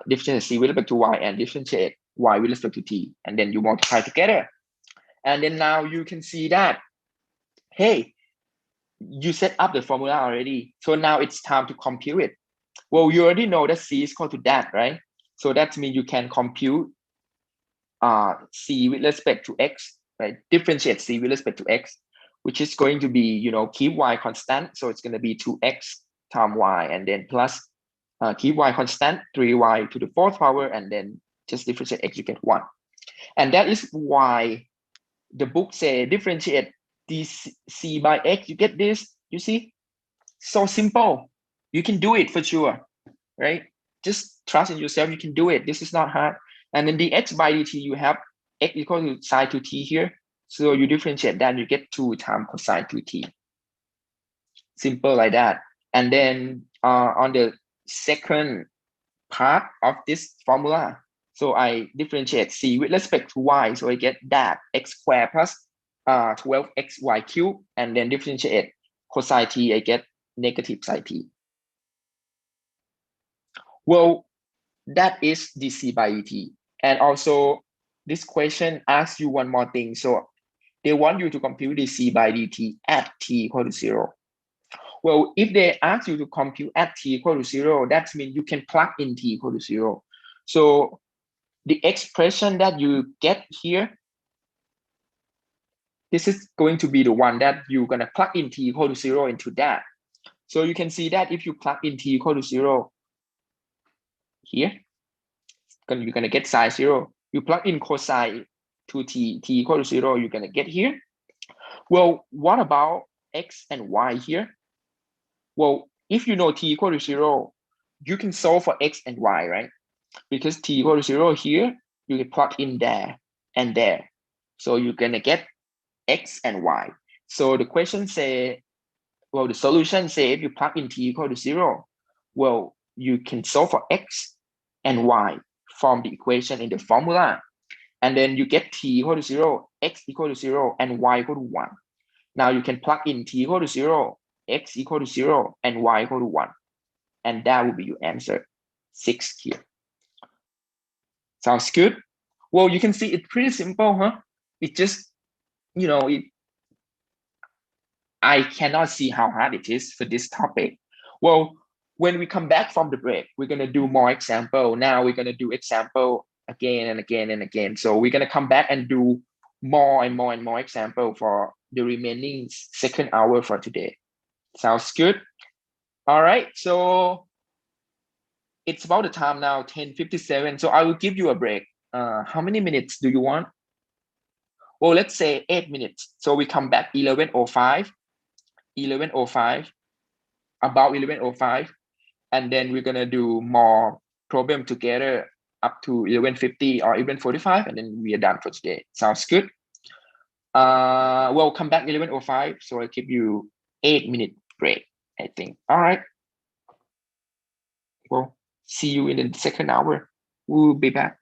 differentiate C with respect to Y and differentiate Y with respect to T. And then you multiply together. And then now you can see that, hey, you set up the formula already. So now it's time to compute it. Well, you already know that C is equal to that, right? So that means you can compute C with respect to X, right? Differentiate C with respect to X, which is going to be, keep Y constant. So it's going to be 2X times Y, and then plus keep Y constant, 3Y to the 4th power, and then just differentiate X, you get 1. And that is why the book say differentiate this C by X, you get this, you see? So simple. You can do it for sure, right? Just trust in yourself, you can do it. This is not hard. And then the x by dt, you have x equal to sine 2t here. So you differentiate that, you get 2 times cosine 2t. Simple like that. And then on the second part of this formula, so I differentiate c with respect to y. So I get that x squared plus 12xy cubed, and then differentiate cosine t, I get negative sine t. Well, that is dc by dt. And also, this question asks you one more thing. So they want you to compute dc by dt at t equal to 0. Well, if they ask you to compute at t equal to 0, that means you can plug in t equal to 0. So the expression that you get here, this is going to be the one that you're going to plug in t equal to 0 into that. So you can see that if you plug in t equal to 0 here, you're going to get sine 0. You plug in cosine to t equal to 0, you're going to get here. Well, what about x and y here? Well, if you know t equal to 0, you can solve for x and y, right? Because t equal to 0 here, you can plug in there and there. So you're going to get x and y. So the question say, well, the solution say if you plug in t equal to 0, well, you can solve for x and y from the equation in the formula. And then you get t equal to 0, x equal to 0, and y equal to 1. Now you can plug in t equal to 0, x equal to 0, and y equal to 1. And that will be your answer, 6 here. Sounds good? Well, you can see it's pretty simple, huh? It just, I cannot see how hard it is for this topic. Well, when we come back from the break, we're going to do more example. Now we're going to do example again and again and again. So we're going to come back and do more and more and more example for the remaining second hour for today. Sounds good? All right. So it's about the time now, 10:57. So I will give you a break. How many minutes do you want? Well, let's say 8 minutes. So we come back 11:05, about 11:05, and then we're gonna do more problem together up to 11:50 or 11:45, and then we are done for today. Sounds good? Well, come back 11:05, so I give you 8-minute break, I think. All right. Well, see you in the second hour. We'll be back.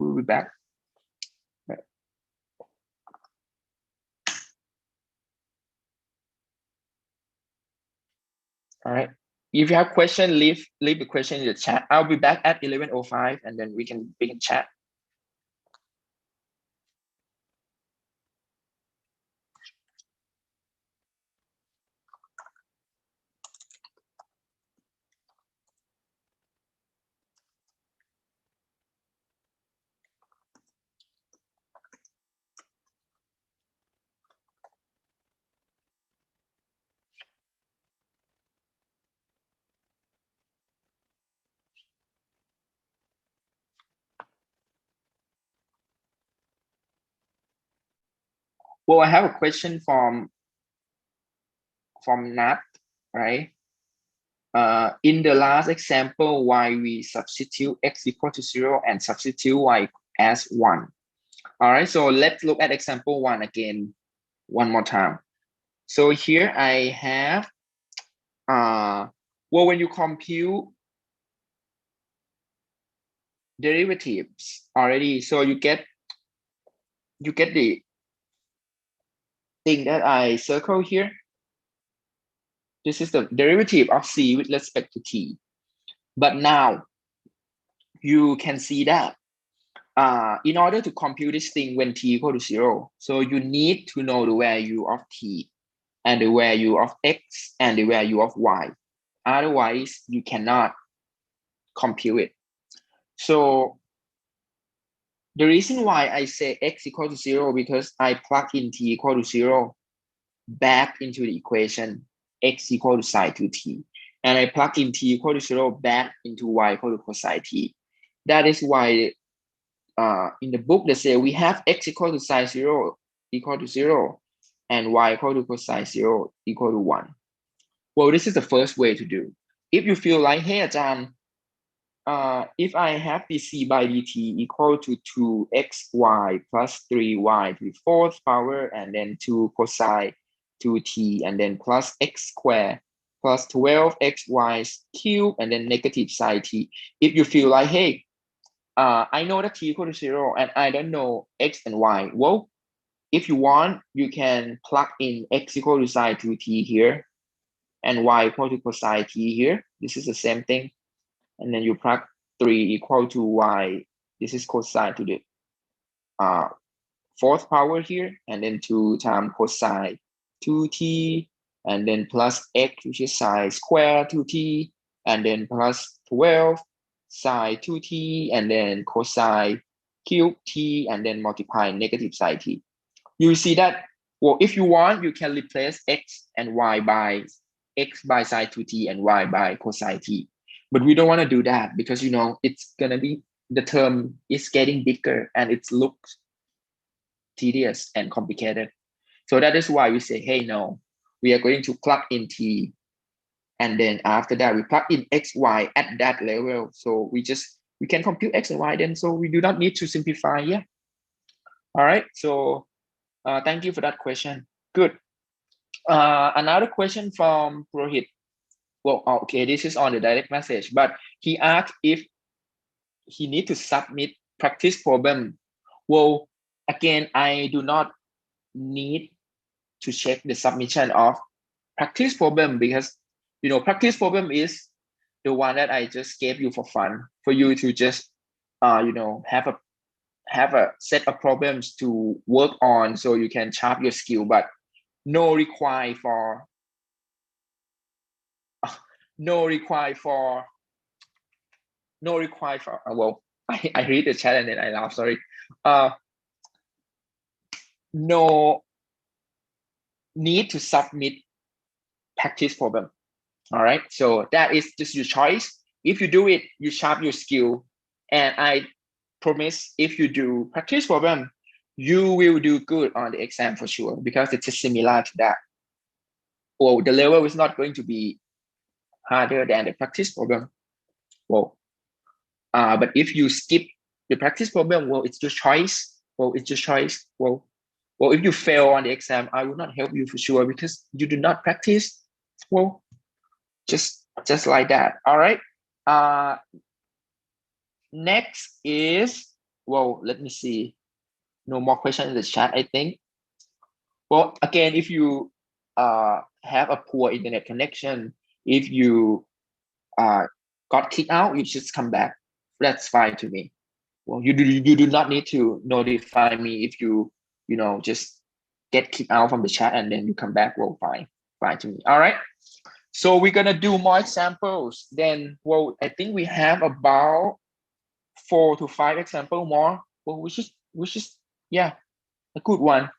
All right. If you have question, leave the question in the chat. I'll be back at 11:05, and then we can begin chat. Well, I have a question from Nat, right? In the last example, why we substitute x equal to 0 and substitute y as 1. All right, so let's look at example 1 again, one more time. So here I have, well, when you compute derivatives already, so you get the thing that I circle here. This is the derivative of c with respect to t. But now you can see that in order to compute this thing when t equal to 0, so you need to know the value of t and the value of x and the value of y. Otherwise, you cannot compute it. So the reason why I say x equal to 0, because I plug in t equal to 0 back into the equation x equal to sine 2t. And I plug in t equal to 0 back into y equal to cosine t. That is why in the book they say we have x equal to sine 0 equal to 0 and y equal to cosine 0 equal to 1. Well, this is the first way to do. If you feel like, hey, Ajahn, if I have dc by dt equal to 2xy plus 3y to the fourth power, and then 2 cosine 2t, and then plus x squared plus 12xy cubed, and then negative sine t. If you feel like, hey, I know that t equal to 0 and I don't know x and y, well, if you want, you can plug in x equal to sine 2t here and y equal to cosine t here. This is the same thing. And then you plug 3 equal to y. This is cosine to the fourth power here, and then 2 times cosine 2t, and then plus x, which is sine square 2t, and then plus 12 sine 2t, and then cosine cube t, and then multiply negative sine t. You see that, well, if you want, you can replace x and y by x by sine 2t and y by cosine t. But we don't want to do that because, it's going to be, the term is getting bigger and it looks tedious and complicated. So that is why we say, hey, no, we are going to plug in t. And then after that, we plug in x, y at that level. So we can compute x and y then. So we do not need to simplify. Yeah. All right. So thank you for that question. Good. Another question from Rohit. Well, okay, this is on the direct message, but he asked if he need to submit practice problem. Well, again, I do not need to check the submission of practice problem because, practice problem is the one that I just gave you for fun, for you to just, have a set of problems to work on so you can sharp your skill, but no require for well, I read the chat and then I laugh, sorry. No need to submit practice problem. All right, so that is just your choice. If you do it, you sharp your skill, and I promise if you do practice problem, you will do good on the exam for sure, because it's similar to that. Well, the level is not going to be harder than the practice problem. Well, but if you skip the practice problem, well, it's your choice. Well, if you fail on the exam, I will not help you for sure because you do not practice. Well, just like that. All right. Next is, well, let me see. No more questions in the chat, I think. Well, again, if you have a poor internet connection, if you got kicked out, you just come back. That's fine to me. Well, you do not need to notify me if you just get kicked out from the chat and then you come back. Well, fine to me. All right. So we're gonna do more examples. Then, well, I think we have about 4 to 5 examples more. Well, which is yeah, a good one.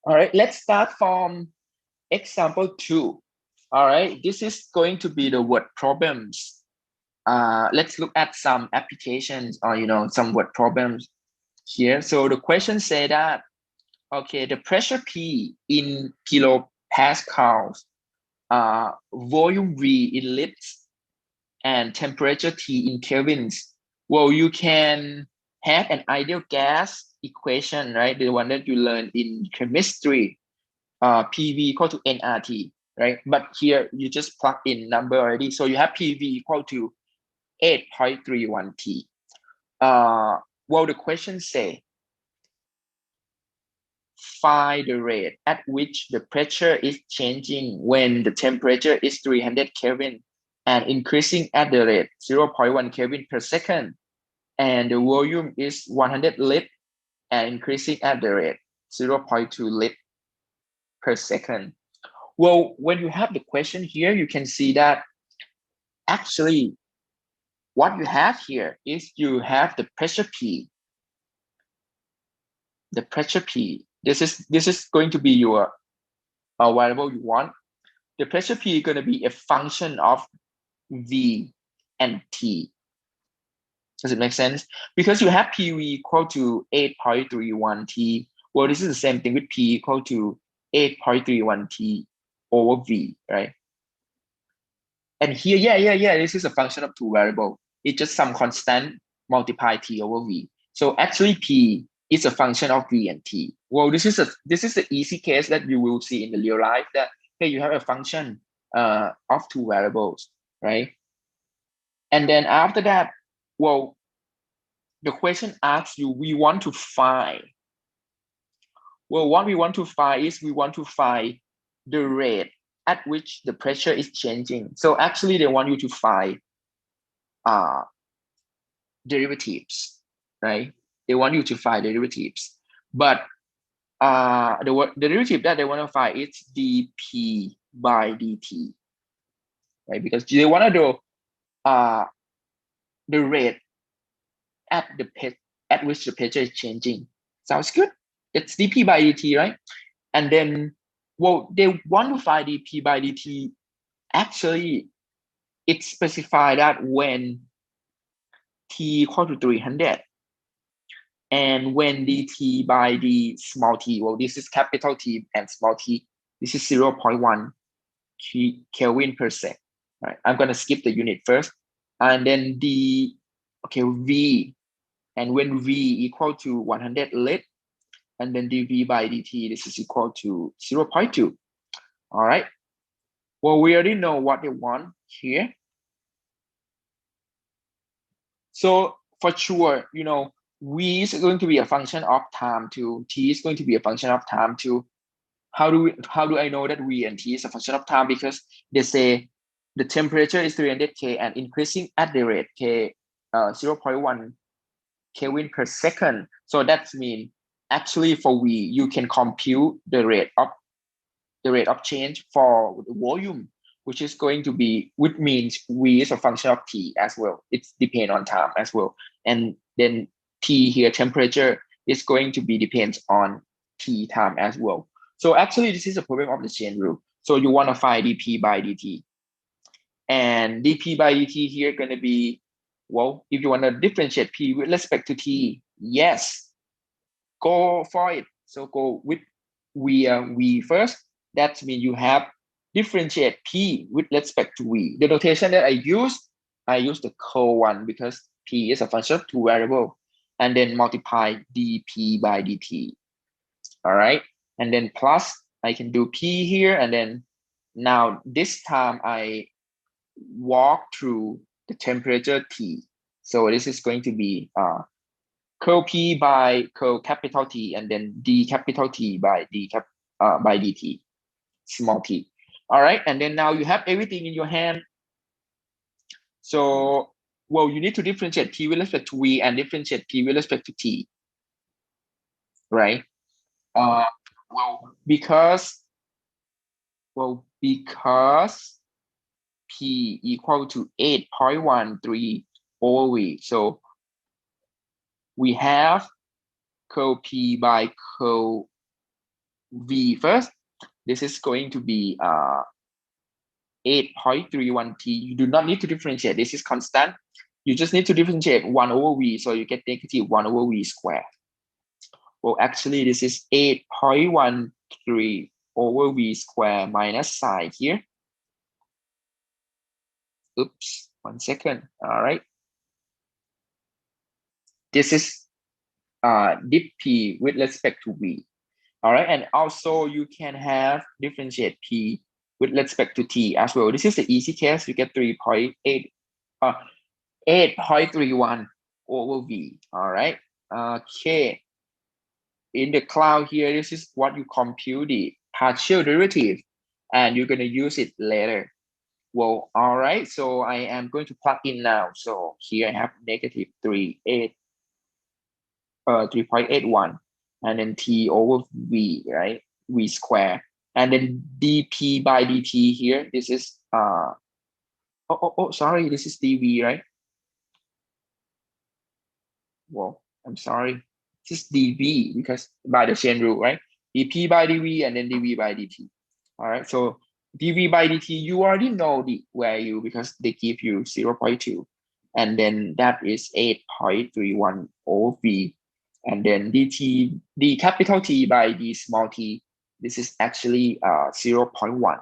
All right, let's start from example 2. All right, this is going to be the word problems. Let's look at some applications or some word problems here. So the question say that, okay, the pressure P in kilopascals, volume V in liters, and temperature T in kelvins. Well, you can have an ideal gas equation, right? The one that you learned in chemistry, PV equal to nRT, right? But here you just plug in number already. So you have PV equal to 8.31 T. Well, the question say, find the rate at which the pressure is changing when the temperature is 300 Kelvin and increasing at the rate 0.1 Kelvin per second, and the volume is 100 lit and increasing at the rate 0.2 lit per second. Well, when you have the question here, you can see that actually what you have here is you have the pressure P. The pressure P. This is going to be your variable you want. The pressure P is going to be a function of V and T. Does it make sense? Because you have PV equal to 8.31 T. Well, this is the same thing with P equal to 8.31 T over V, right? And here, yeah, this is a function of two variables. it's just some constant multiply t over v. So actually p is a function of v and t. Well, this is the easy case that you will see in the real life, that hey, you have a function of two variables, right? And then after that, well, the question asks you, we want to find. Well, what we want to find is we want to find the rate at which the pressure is changing. So actually, they want you to find derivatives, right? They want you to find derivatives, but the derivative that they want to find is dp by dt, right? Because they want to do the rate at which the pressure is changing. Sounds good? It's dp by dt, right? And then, well, they want to find dp by dt. Actually, it's specified that when t equal to 300, and when dt by d small t, well, this is capital T and small t, this is 0.1 Kelvin per sec. Right, I'm gonna skip the unit first, and then v, and when v equal to 100 lit, and then dv by dt, this is equal to 0.2. All right. Well, we already know what they want here. So for sure, v is going to be a function of time too. T is going to be a function of time too. How do I know that v and t is a function of time? Because they say the temperature is 300 K and increasing at the rate K 0.1 Kelvin per second. So that means actually for v, you can compute the rate of change for the volume, which is going to be, which means v is a function of t as well. It's depend on time as well. And then t here, temperature, is going to be depends on t time as well. So actually, this is a problem of the chain rule. So you want to find dp by dt. And dp by dt here going to be, well, if you want to differentiate p with respect to t, yes, go for it. So go with v first. That means you have differentiate p with respect to v. The notation that I use the co-one because p is a function of two variables, and then multiply dp by dt. All right, and then plus I can do p here, and then now this time I walk through the temperature T. So this is going to be curl P by curl capital T, and then D capital T by by dt, small t. All right, and then now you have everything in your hand. So, well, you need to differentiate T with respect to V and differentiate P with respect to T, right? Well, because P equal to 8.13 over V. So we have curl P by curl V first. This is going to be 8.31 T. You do not need to differentiate. This is constant. You just need to differentiate 1 over V. So you get negative 1 over V squared. Well, actually, this is 8.13 over V squared minus sign here. Oops, 1 second. All right. This is dip P with respect to V. All right, and also you can have differentiate P with respect to T as well. This is the easy case. You get 8.31 over V. All right. Okay. In the cloud here, this is what you compute the partial derivative, and you're going to use it later. Well, all right. So I am going to plug in now. So here I have negative 3.81, and then T over V, right? V square, and then dP by dt here. This is sorry, this is dV, right? Well, I'm sorry, this is dV because by the chain rule, right? dP by dV and then dV by dt. All right, so dV by dt, you already know the value because they give you 0.2, and then that is 8.31 over V, and then dt, d capital T by d small t, this is actually 0.1.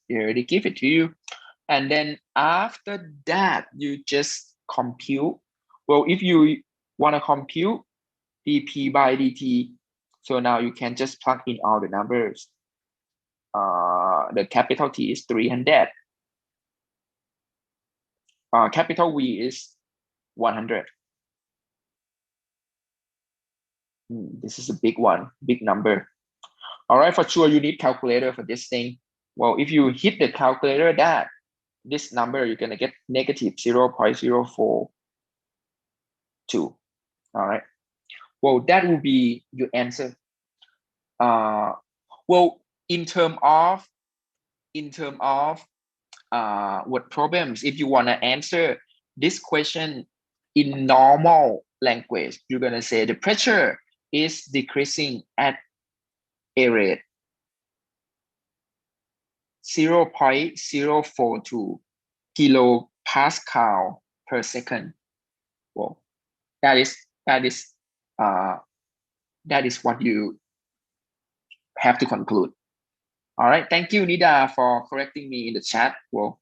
They already give it to you. And then after that, you just compute. Well, if you want to compute dp by dt, so now you can just plug in all the numbers. The capital T is 300. Capital V is 100. This is a big one, big number. All right, for sure you need calculator for this thing. Well, if you hit the calculator, that this number you're gonna get negative 0.042. All right. Well, that will be your answer. Well, in term of what problems, if you want to answer this question in normal language, you're going to say the pressure is decreasing at a rate 0.042 kilopascal per second. Well, that is what you have to conclude. All right, thank you, Nida, for correcting me in the chat. Well,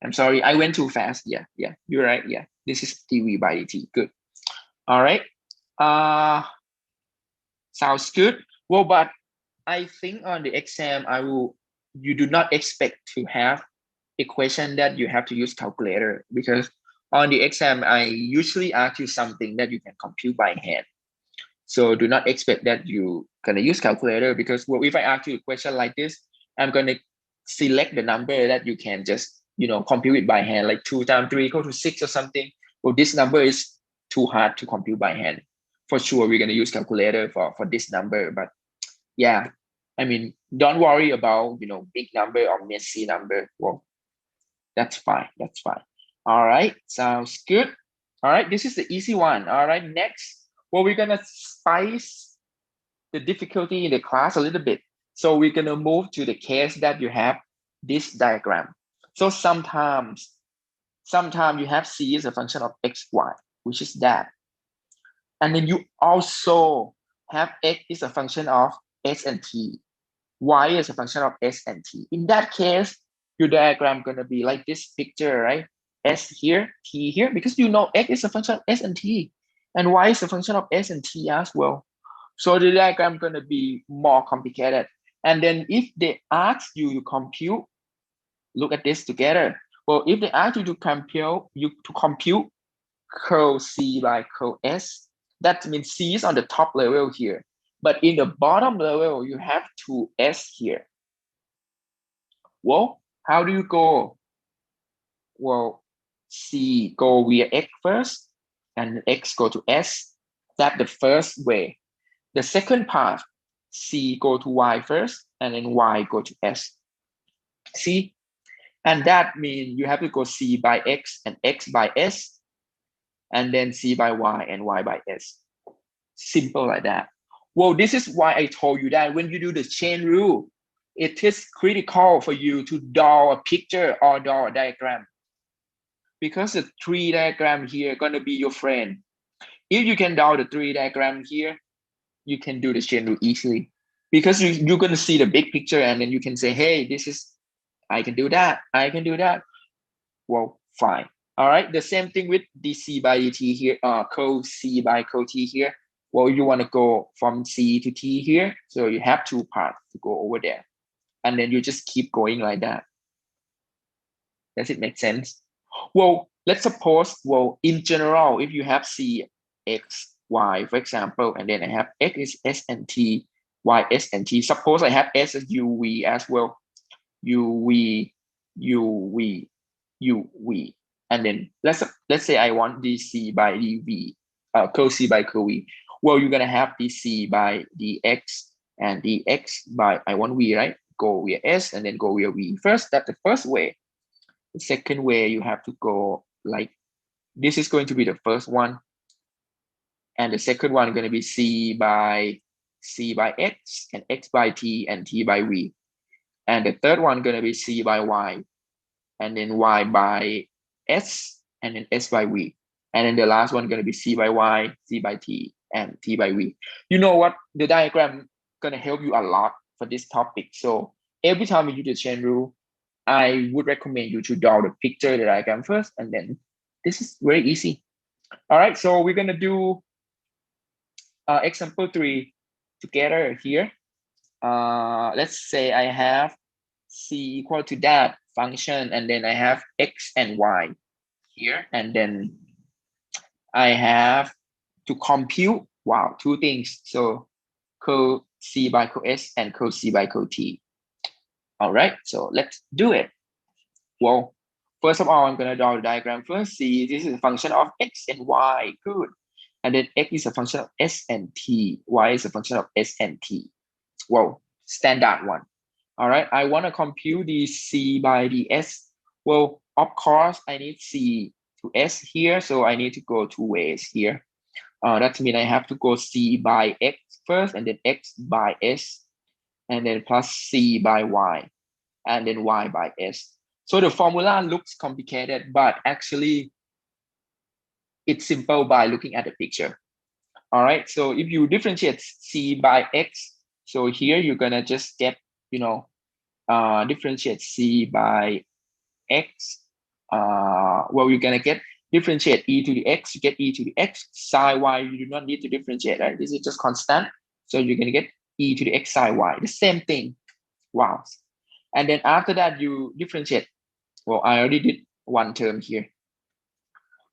I'm sorry, I went too fast. Yeah, you're right. Yeah, this is dV by dt. Good. All right. Sounds good. Well, but I think on the exam, you do not expect to have a question that you have to use calculator, because on the exam, I usually ask you something that you can compute by hand. So do not expect that you're gonna use calculator, because well, if I ask you a question like this, I'm gonna select the number that you can just compute it by hand, like 2 times 3 equal to 6 or something. Well, this number is too hard to compute by hand. For sure, we're gonna use calculator for this number. But yeah, I mean, don't worry about big number or messy number. Well, that's fine. That's fine. All right, sounds good. All right, this is the easy one. All right, next, well, we're gonna spice the difficulty in the class a little bit. So we're gonna move to the case that you have this diagram. So sometimes you have c as a function of x, y, which is that. And then you also have x is a function of s and t. Y is a function of s and t. In that case, your diagram gonna be like this picture, right? S here, t here, because x is a function of s and t, and y is a function of s and t as well. So the diagram gonna be more complicated. And then if they ask you to compute, look at this together. Well, if they ask you to compute curl C by curl S, that means C is on the top level here. But in the bottom level, you have 2S here. Well, how do you go? Well, C go via X first, and X go to S. That's the first way. The second part, C go to Y first, and then Y go to S. See? And that means you have to go C by X and X by S, and then C by Y and Y by S. Simple like that. Well, this is why I told you that when you do the chain rule, it is critical for you to draw a picture or draw a diagram, because the tree diagram here going to be your friend. If you can draw the tree diagram here, you can do the chain rule easily, because you're going to see the big picture, and then you can say, hey, I can do that. Well, fine. All right, the same thing with dc by dt here, co c by co t here. Well, you want to go from c to t here, so you have two parts to go over there, and then you just keep going like that. Does it make sense? Well, let's suppose, well, in general, if you have c, x, y, for example, and then I have x is s and t, y, s and t. Suppose I have s as u, v as well. U, v, u, v, u, v. And then let's say I want dc by dv, co c by co v. Well, you're gonna have dc by dx and dx by, I want v, right? Go via s and then go via v first. That's the first way. The second way, you have to go like this is going to be the first one, and the second one is going to be c by x and x by t and t by v, and the third one is going to be c by y and then y by s and then s by v, and then the last one is going to be c by y, c by t, and t by v. You know what? The diagram going to help you a lot for this topic. So every time you do the chain rule, I would recommend you to draw the picture, the diagram first, and then This is very easy. All right, so we're gonna do example 3 together here. Let's say I have c equal to that function, and then I have x and y here, and then I have to compute, wow, two things. So co c by co s and co c by co t. All right, so let's do it. Well, first of all, I'm going to draw the diagram first. See, this is a function of x and y. Good. And then x is a function of s and t. Y is a function of s and t. Well, standard one. All right, I want to compute the c by the s. Well, of course, I need c to s here, so I need to go two ways here. That means I have to go c by x first, and then x by s, and then plus c by y, and then y by s. So the formula looks complicated, but actually it's simple by looking at the picture. All right, so if you differentiate c by x, so here you're gonna just get, differentiate c by x. Well, you're gonna get differentiate e to the x, you get e to the x. Psi y, you do not need to differentiate, right? This is just constant. So you're gonna get e to the x psi y, the same thing. Wow. And then after that, you differentiate. Well, I already did one term here.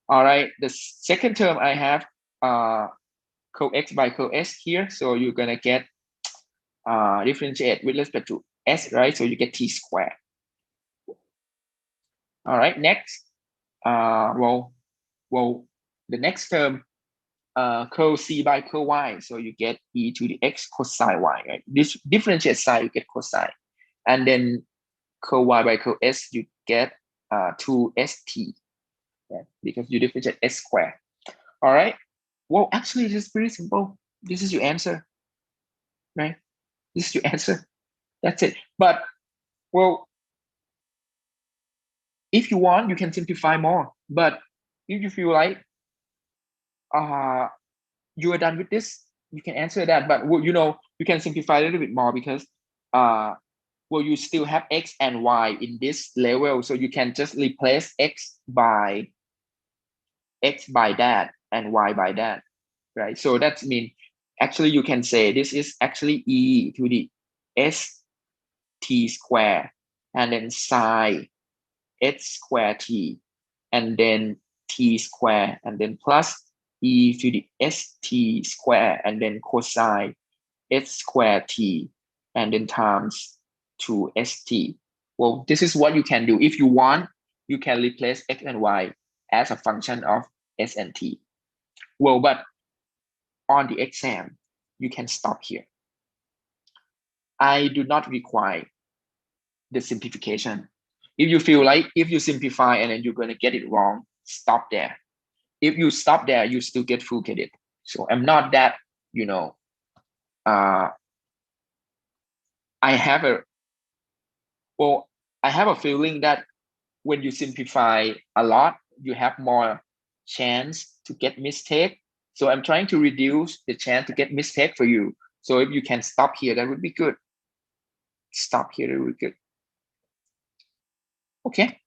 All right, the second term I have co x by co s here. So you're gonna get differentiate with respect to s, right? So you get t squared. All right, next, well, the next term, co c by co y. So you get e to the x cosine y, right? This differentiate sine, you get cosine. And then co y by co s, you get 2st, yeah, because you differentiate s squared. All right. Well, actually, this is pretty simple. This is your answer, right? This is your answer. That's it. But, well, if you want, you can simplify more. But if you feel like you are done with this, you can answer that. But, you can simplify a little bit more because, you still have x and y in this level. So you can just replace x by that and y by that, right? So that means actually you can say this is actually e to the s t square, and then sine s square t, and then t square, and then plus e to the st square, and then cosine s square t, and then times 2st. Well, this is what you can do. If you want, you can replace x and y as a function of s and t. Well, but on the exam, you can stop here. I do not require the simplification. If you feel like if you simplify and then you're going to get it wrong, stop there. If you stop there, you still get full credit. So I'm not that, I have a feeling that when you simplify a lot, you have more chance to get mistake. So I'm trying to reduce the chance to get mistake for you. So if you can stop here, that would be good. Stop here, that would be good. Okay.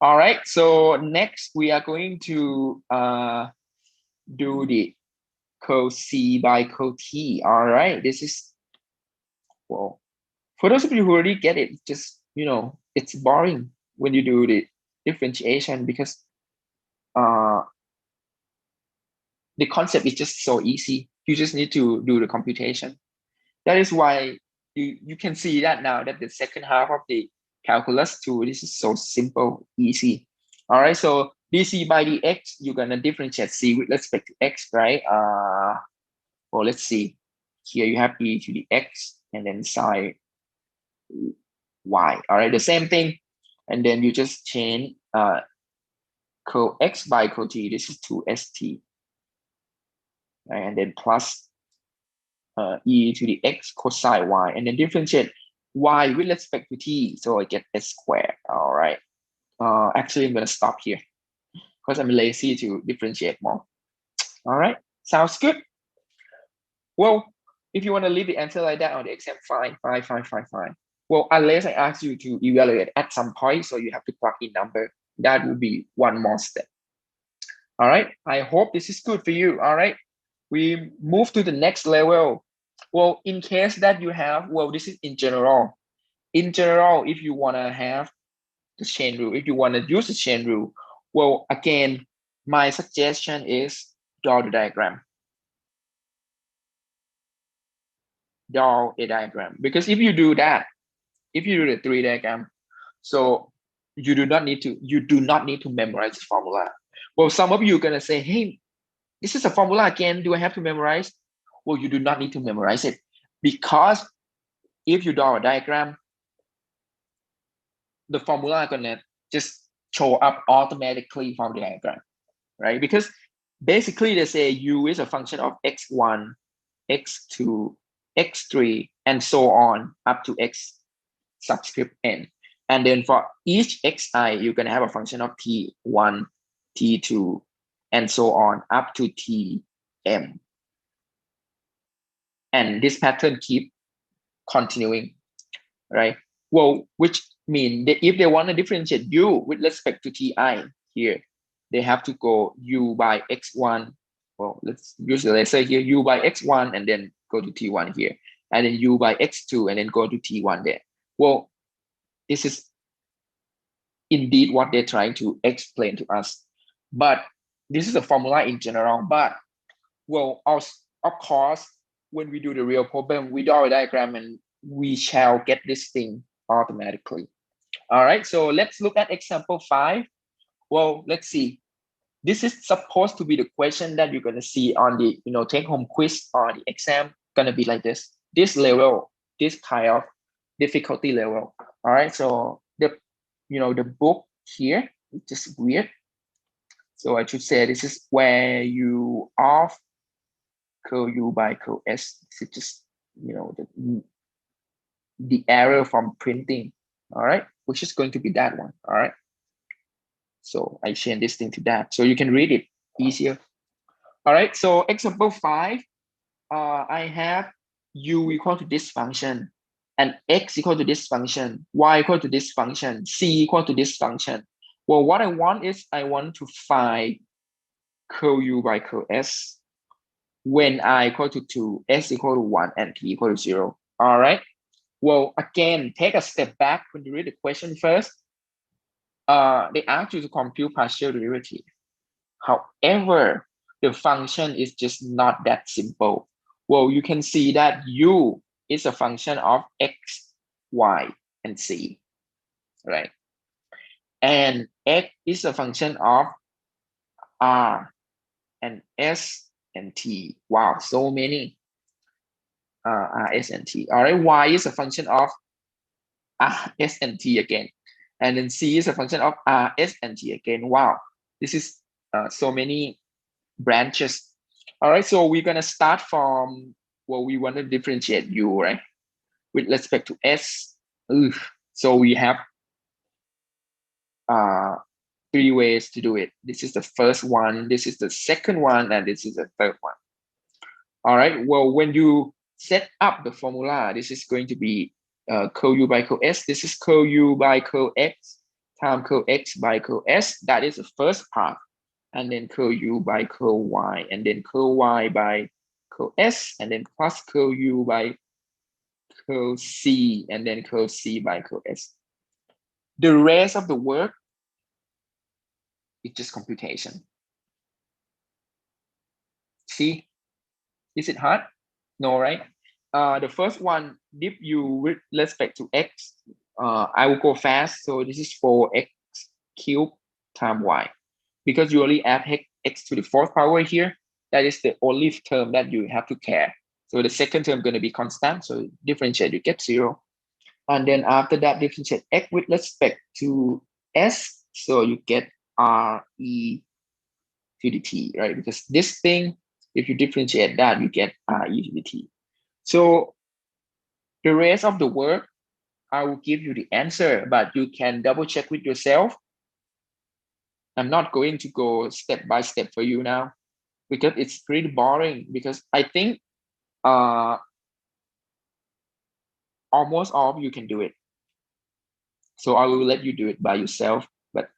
All right. So next we are going to do the co c by co t. All right. This is, well, for those of you who already get it, just, it's boring when you do the differentiation because the concept is just so easy. You just need to do the computation. That is why you can see that now that the second half of the calculus 2, this is so simple, easy. All right, so dc by dx, you're gonna differentiate c with respect to x, right? Well, let's see. Here you have e to the x and then sine y. All right, the same thing. And then you just change co x by co t. This is 2st. Right? And then plus e to the x cosine y, and then differentiate y with respect to t. So I get s squared. All right. Actually, I'm going to stop here because I'm lazy to differentiate more. All right. Sounds good. Well, if you want to leave the answer like that on the exam, fine. Well, unless I ask you to evaluate at some point, so you have to plug in number. That would be one more step. All right, I hope this is good for you. All right, we move to the next level. Well, in case that you have, well, this is in general. In general, if you want to have the chain rule, if you want to use the chain rule, well, again, my suggestion is draw the diagram. Draw a diagram. Because if you do that, if you do the tree diagram, so you do not need to memorize the formula. Well, some of you are gonna say, hey, this is a formula again. Do I have to memorize? Well, you do not need to memorize it, because if you draw a diagram, the formula are gonna just show up automatically from the diagram, right? Because basically they say u is a function of x1, x2, x3, and so on up to x subscript n. And then for each xi, you're gonna have a function of t1, t2, and so on up to tm. And this pattern keep continuing, right? Well, which mean that if they want to differentiate u with respect to ti here, they have to go u by x1. Well, let's say here u by x1 and then go to t1 here, and then u by x2 and then go to t1 there. Well, this is indeed what they're trying to explain to us, but this is a formula in general. But well, of course, when we do the real problem, we draw a diagram and we shall get this thing automatically. All right, so let's look at example 5. Well, let's see. This is supposed to be the question that you're going to see on the take home quiz or the exam. Going to be like this level, this kind of difficulty level. All right, so the book here, it's just weird. So I should say this is where you off curl u by curl s. This is just the error from printing. All right, which is going to be that one. All right. So I change this thing to that so you can read it easier. All right. So example 5, I have u equal to this function, and x equal to this function, y equal to this function, c equal to this function. Well, what I want is I want to find curl u by curl s when I equal to 2, s equal to 1, and t equal to 0. All right. Well, again, take a step back when you read the question first. They ask you to compute partial derivative. However, the function is just not that simple. Well, you can see that u is a function of x, y, and z, right? And x is a function of r and s and t. Wow, so many r, s, and t. All right, y is a function of r, s, and t again. And then c is a function of r, s, and t again. Wow, this is so many branches. All right, so we're gonna start from, well, we want to differentiate u, right, with respect to s. Ugh. So we have 3 ways to do it. This is the first one, this is the second one, and this is the third one. All right, well, when you set up the formula, this is going to be curl u by curl s. This is curl u by curl x times curl x by curl s. That is the first part. And then curl u by curl y, and then curl y by curl s, and then plus curl u by curl c, and then curl c by curl s. The rest of the work is just computation. See, is it hard? No, right? The first one, if you with respect to x, I will go fast. So this is 4x cubed times y. Because you only add x to the 4th power here, that is the only term that you have to care. So the second term going to be constant. So differentiate, you get 0. And then after that, differentiate x with respect to s. So you get r e to the t, right? Because this thing, if you differentiate that, you get r e to the t. So the rest of the work, I will give you the answer, but you can double check with yourself. I'm not going to go step by step for you now because it's pretty boring, because I think almost all of you can do it. So I will let you do it by yourself. But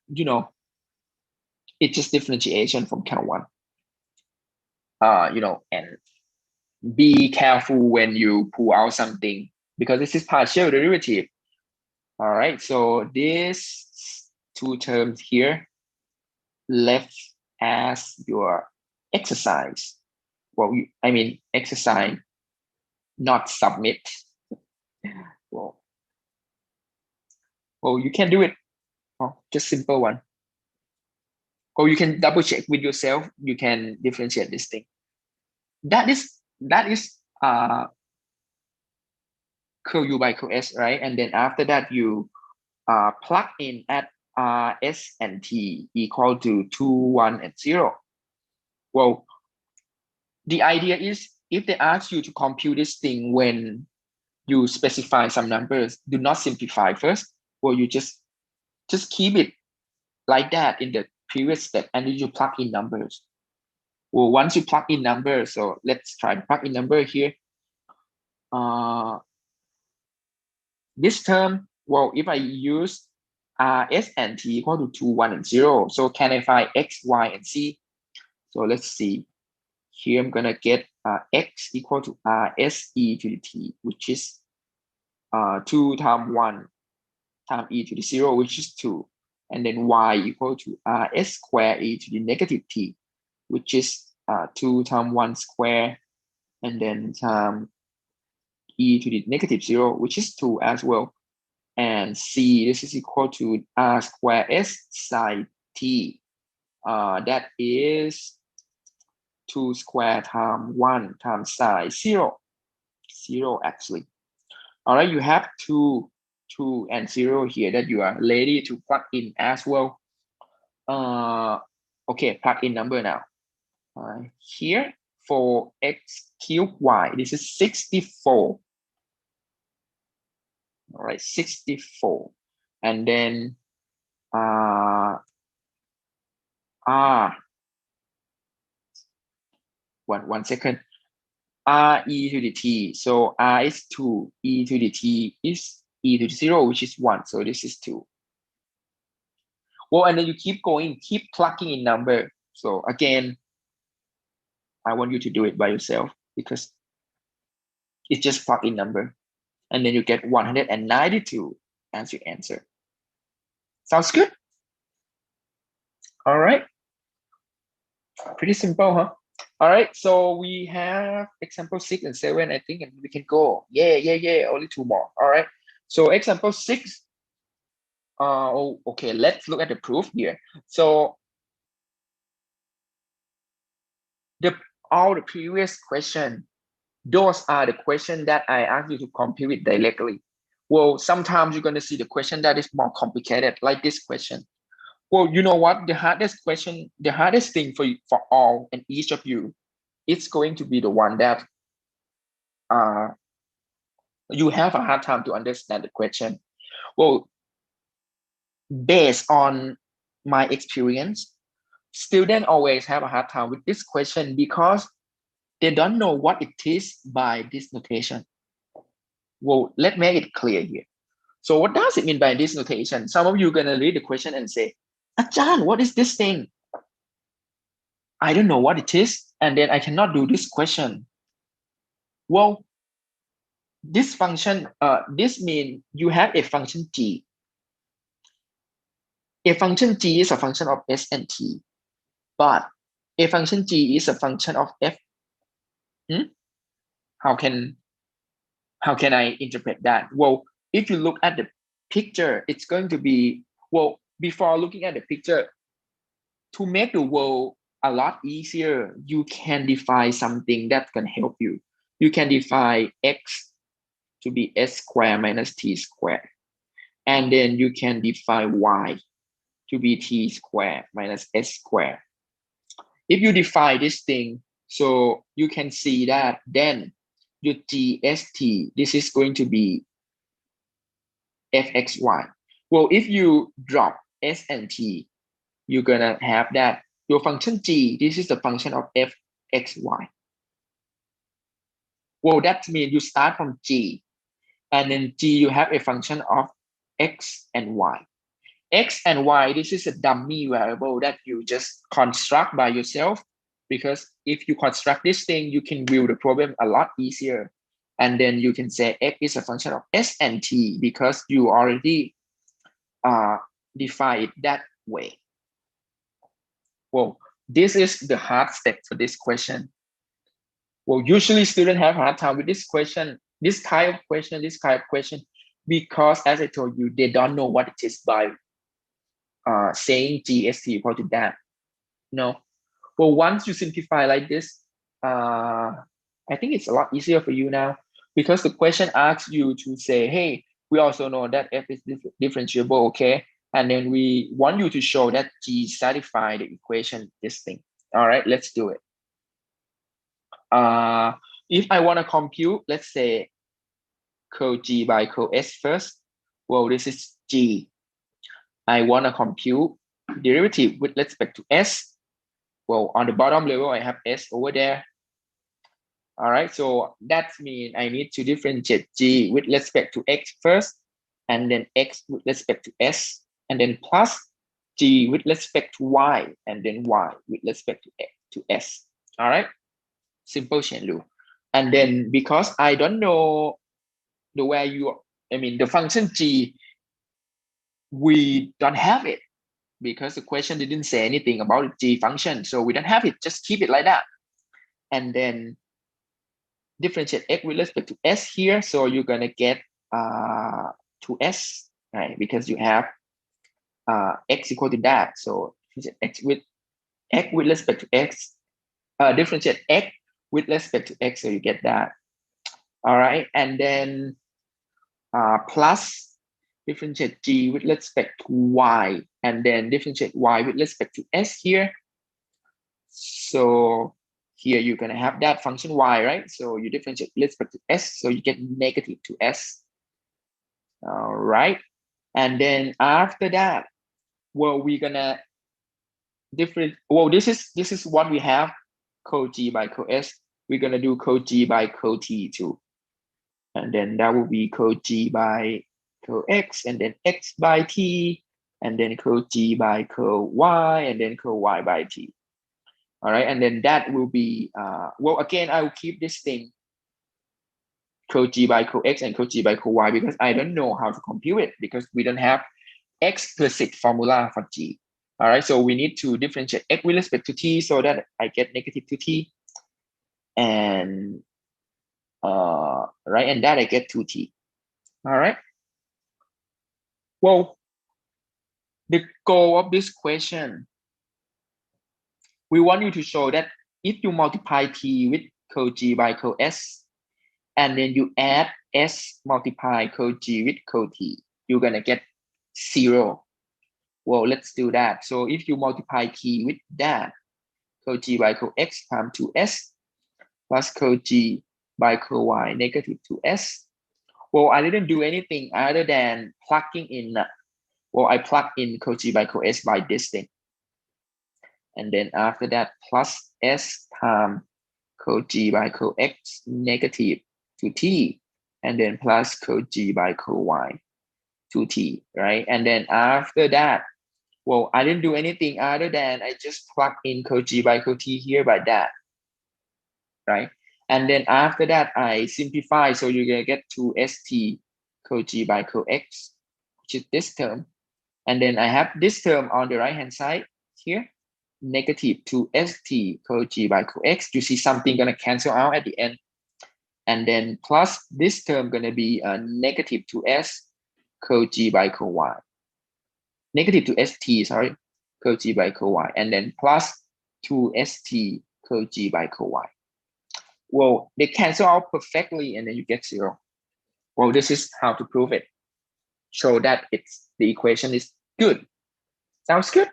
It's just differentiation from count one. And be careful when you pull out something because this is partial derivative. All right, so these two terms here left as your exercise. Well, I mean exercise, not submit. Well, you can do it. Oh, just simple one. Or you can double check with yourself. You can differentiate this thing. That is curl U by curl S, right? And then after that, you plug in at R, S, and T equal to 2, 1, and 0. Well, the idea is if they ask you to compute this thing when you specify some numbers, do not simplify first. Well, you just keep it like that in the previous step, and then you plug in numbers. Well, once you plug in numbers, so let's try to plug in number here. This term, well, if I use R, S, and T equal to 2, 1, and 0, so can I find X, Y, and Z? So let's see. Here I'm gonna get X equal to R, S, E to the T, which is 2 times 1 times E to the 0, which is 2. And then Y equal to R, S square E to the negative T, which is 2 times 1 square, and then times E to the negative 0, which is 2 as well. And C, this is equal to R square S sine T. That is 2 square times 1 times sine 0. 0 actually. All right, you have 2 and 0 here that you are ready to plug in as well. Okay, plug in number now. Here for X cubed Y, this is 64. All right, 64. And then one second. R e to the t. So R is 2, e to the t is e to the 0, which is 1. So this is 2. Well, and then you keep going, keep plugging in number. So again, I want you to do it by yourself because it's just plug in number. And then you get 192 as your answer. Sounds good? All right. Pretty simple, huh? All right, so we have example 6 and 7, I think, and we can go. Yeah. Only 2 more. All right. So example 6. Okay, let's look at the proof here. So all the previous question, those are the questions that I asked you to compute it directly. Well, sometimes you're going to see the question that is more complicated, like this question. Well, you know what? The hardest question, the hardest thing for all and each of you, it's going to be the one that you have a hard time to understand the question. Well, based on my experience, students always have a hard time with this question because they don't know what it is by this notation. Well, let's make it clear here. So what does it mean by this notation? Some of you are going to read the question and say, Ajahn, what is this thing? I don't know what it is, and then I cannot do this question. Well, this function, this means you have a function g. A function g is a function of s and t, but a function g is a function of f. How can I interpret that? Well, if you look at the picture, it's going to be, well, before looking at the picture, to make the world a lot easier, you can define something that can help you. You can define x to be s squared minus t squared. And then you can define y to be t squared minus s squared. If you define this thing, so you can see that then your GST, this is going to be fxy. Well, if you drop s and t, you're gonna have that your function g, this is the function of fxy. Well, that means you start from g, and then g you have a function of x and y. X and Y, this is a dummy variable that you just construct by yourself, because if you construct this thing, you can view the problem a lot easier. And then you can say X is a function of S and T because you already define it that way. Well, this is the hard step for this question. Well, usually students have a hard time with this question, this kind of question, because as I told you, they don't know what it is by saying GST equal to that. No. Well, once you simplify like this, I think it's a lot easier for you now, because the question asks you to say, hey, we also know that f is differentiable, okay? And then we want you to show that G satisfy the equation, this thing. All right, let's do it. If I want to compute, let's say co G by co S first. Well, this is G. I want to compute derivative with respect to S. Well, on the bottom level, I have S over there. All right, so that means I need to differentiate G with respect to X first, and then X with respect to S, and then plus G with respect to Y, and then Y with respect to X, to S. All right, simple chain rule. And then because I don't know the value, the function G, we don't have it because the question didn't say anything about the G function. So we don't have it, just keep it like that. And then differentiate X with respect to S here. So you're gonna get 2S, right? Because you have X equal to that. So X with respect to X, differentiate X with respect to X, so you get that. All right, and then plus differentiate G with respect to Y, and then differentiate Y with respect to S here. So here you're going to have that function Y, right? So you differentiate with respect to S, so you get negative 2S. All right. And then after that, well, we're going to this is what we have, co G by co S. We're going to do co G by co T too. And then that will be co G by co X, and then X by T, and then co G by co Y, and then co Y by T. All right, and then that will be, well, again, I will keep this thing, co G by co X and co G by co Y, because I don't know how to compute it, because we don't have explicit formula for G. All right, so we need to differentiate X with respect to T so that I get negative 2T. And right, and that I get 2T. All right. Well, the goal of this question, we want you to show that if you multiply T with co G by co S, and then you add S multiply co G with co T, you're gonna get 0. Well, let's do that. So if you multiply T with that, co G by co X times 2S plus co G by co Y negative 2S. Well, I didn't do anything other than plugging in. Well, I plug in co G by co S by this thing. And then after that, plus S times co G by co X negative 2T, and then plus co G by co Y 2T, right? And then after that, well, I didn't do anything other than I just plug in co G by co T here by that, right? And then after that, I simplify, so you're gonna get 2ST co G by co X, which is this term. And then I have this term on the right-hand side here, negative 2ST co G by co X. You see something gonna cancel out at the end. And then plus this term gonna be a negative 2S co G by co Y. Negative 2ST, sorry, co G by co Y. And then plus 2ST co G by co Y. Well, they cancel out perfectly, and then you get 0. Well, this is how to prove it. Show that the equation is good. Sounds good?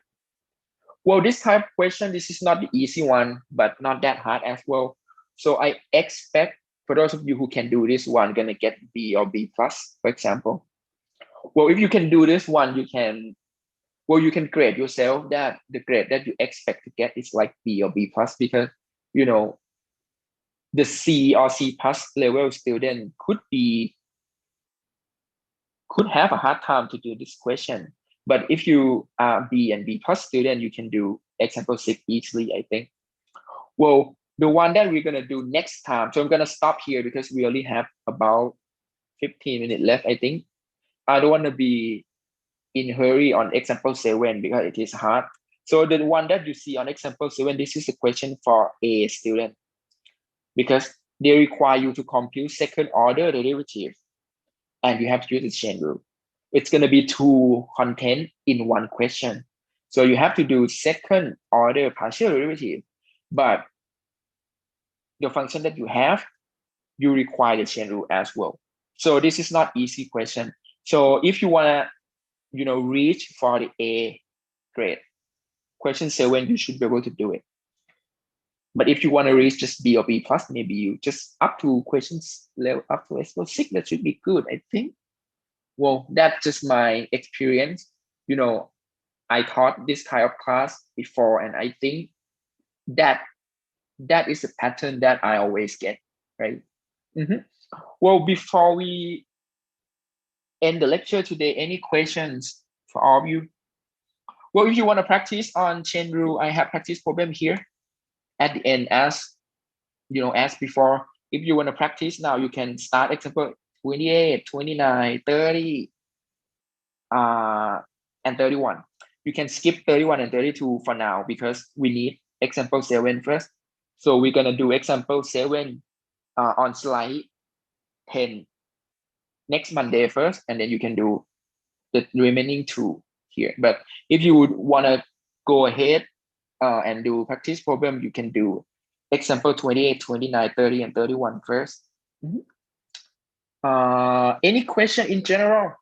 Well, this type of question, this is not the easy one, but not that hard as well. So I expect for those of you who can do this one, gonna get B or B plus, for example. Well, if you can do this one, you can grade yourself that the grade that you expect to get is like B or B plus, because the C or C plus level student could have a hard time to do this question. But if you are B and B plus student, you can do example 6 easily, I think. Well, the one that we're gonna do next time, so I'm gonna stop here because we only have about 15 minutes left, I think. I don't want to be in hurry on example 7 because it is hard. So the one that you see on example 7, this is a question for A student because they require you to compute second order derivative and you have to use the chain rule. It's going to be 2 content in one question. So you have to do second order partial derivative, but the function that you have, you require the chain rule as well. So this is not easy question. So if you want to, reach for the A grade, question 7, you should be able to do it. But if you want to reach just B or B plus, maybe you just up to questions level up to level 6, that should be good, I think. Well, that's just my experience. I taught this kind of class before, and I think that is a pattern that I always get, right? Well, before we end the lecture today, any questions for all of you? Well, if you want to practice on chain rule, I have practice problem here at the end as as before. If you want to practice now, you can start example 28, 29, 30, and 31. You can skip 31 and 32 for now because we need example 7 first. So we're going to do example 7 on slide 10 next Monday first, and then you can do the remaining 2 here. But if you would want to go ahead and do practice problem, you can do example 28, 29, 30, and 31 first. Any question in general?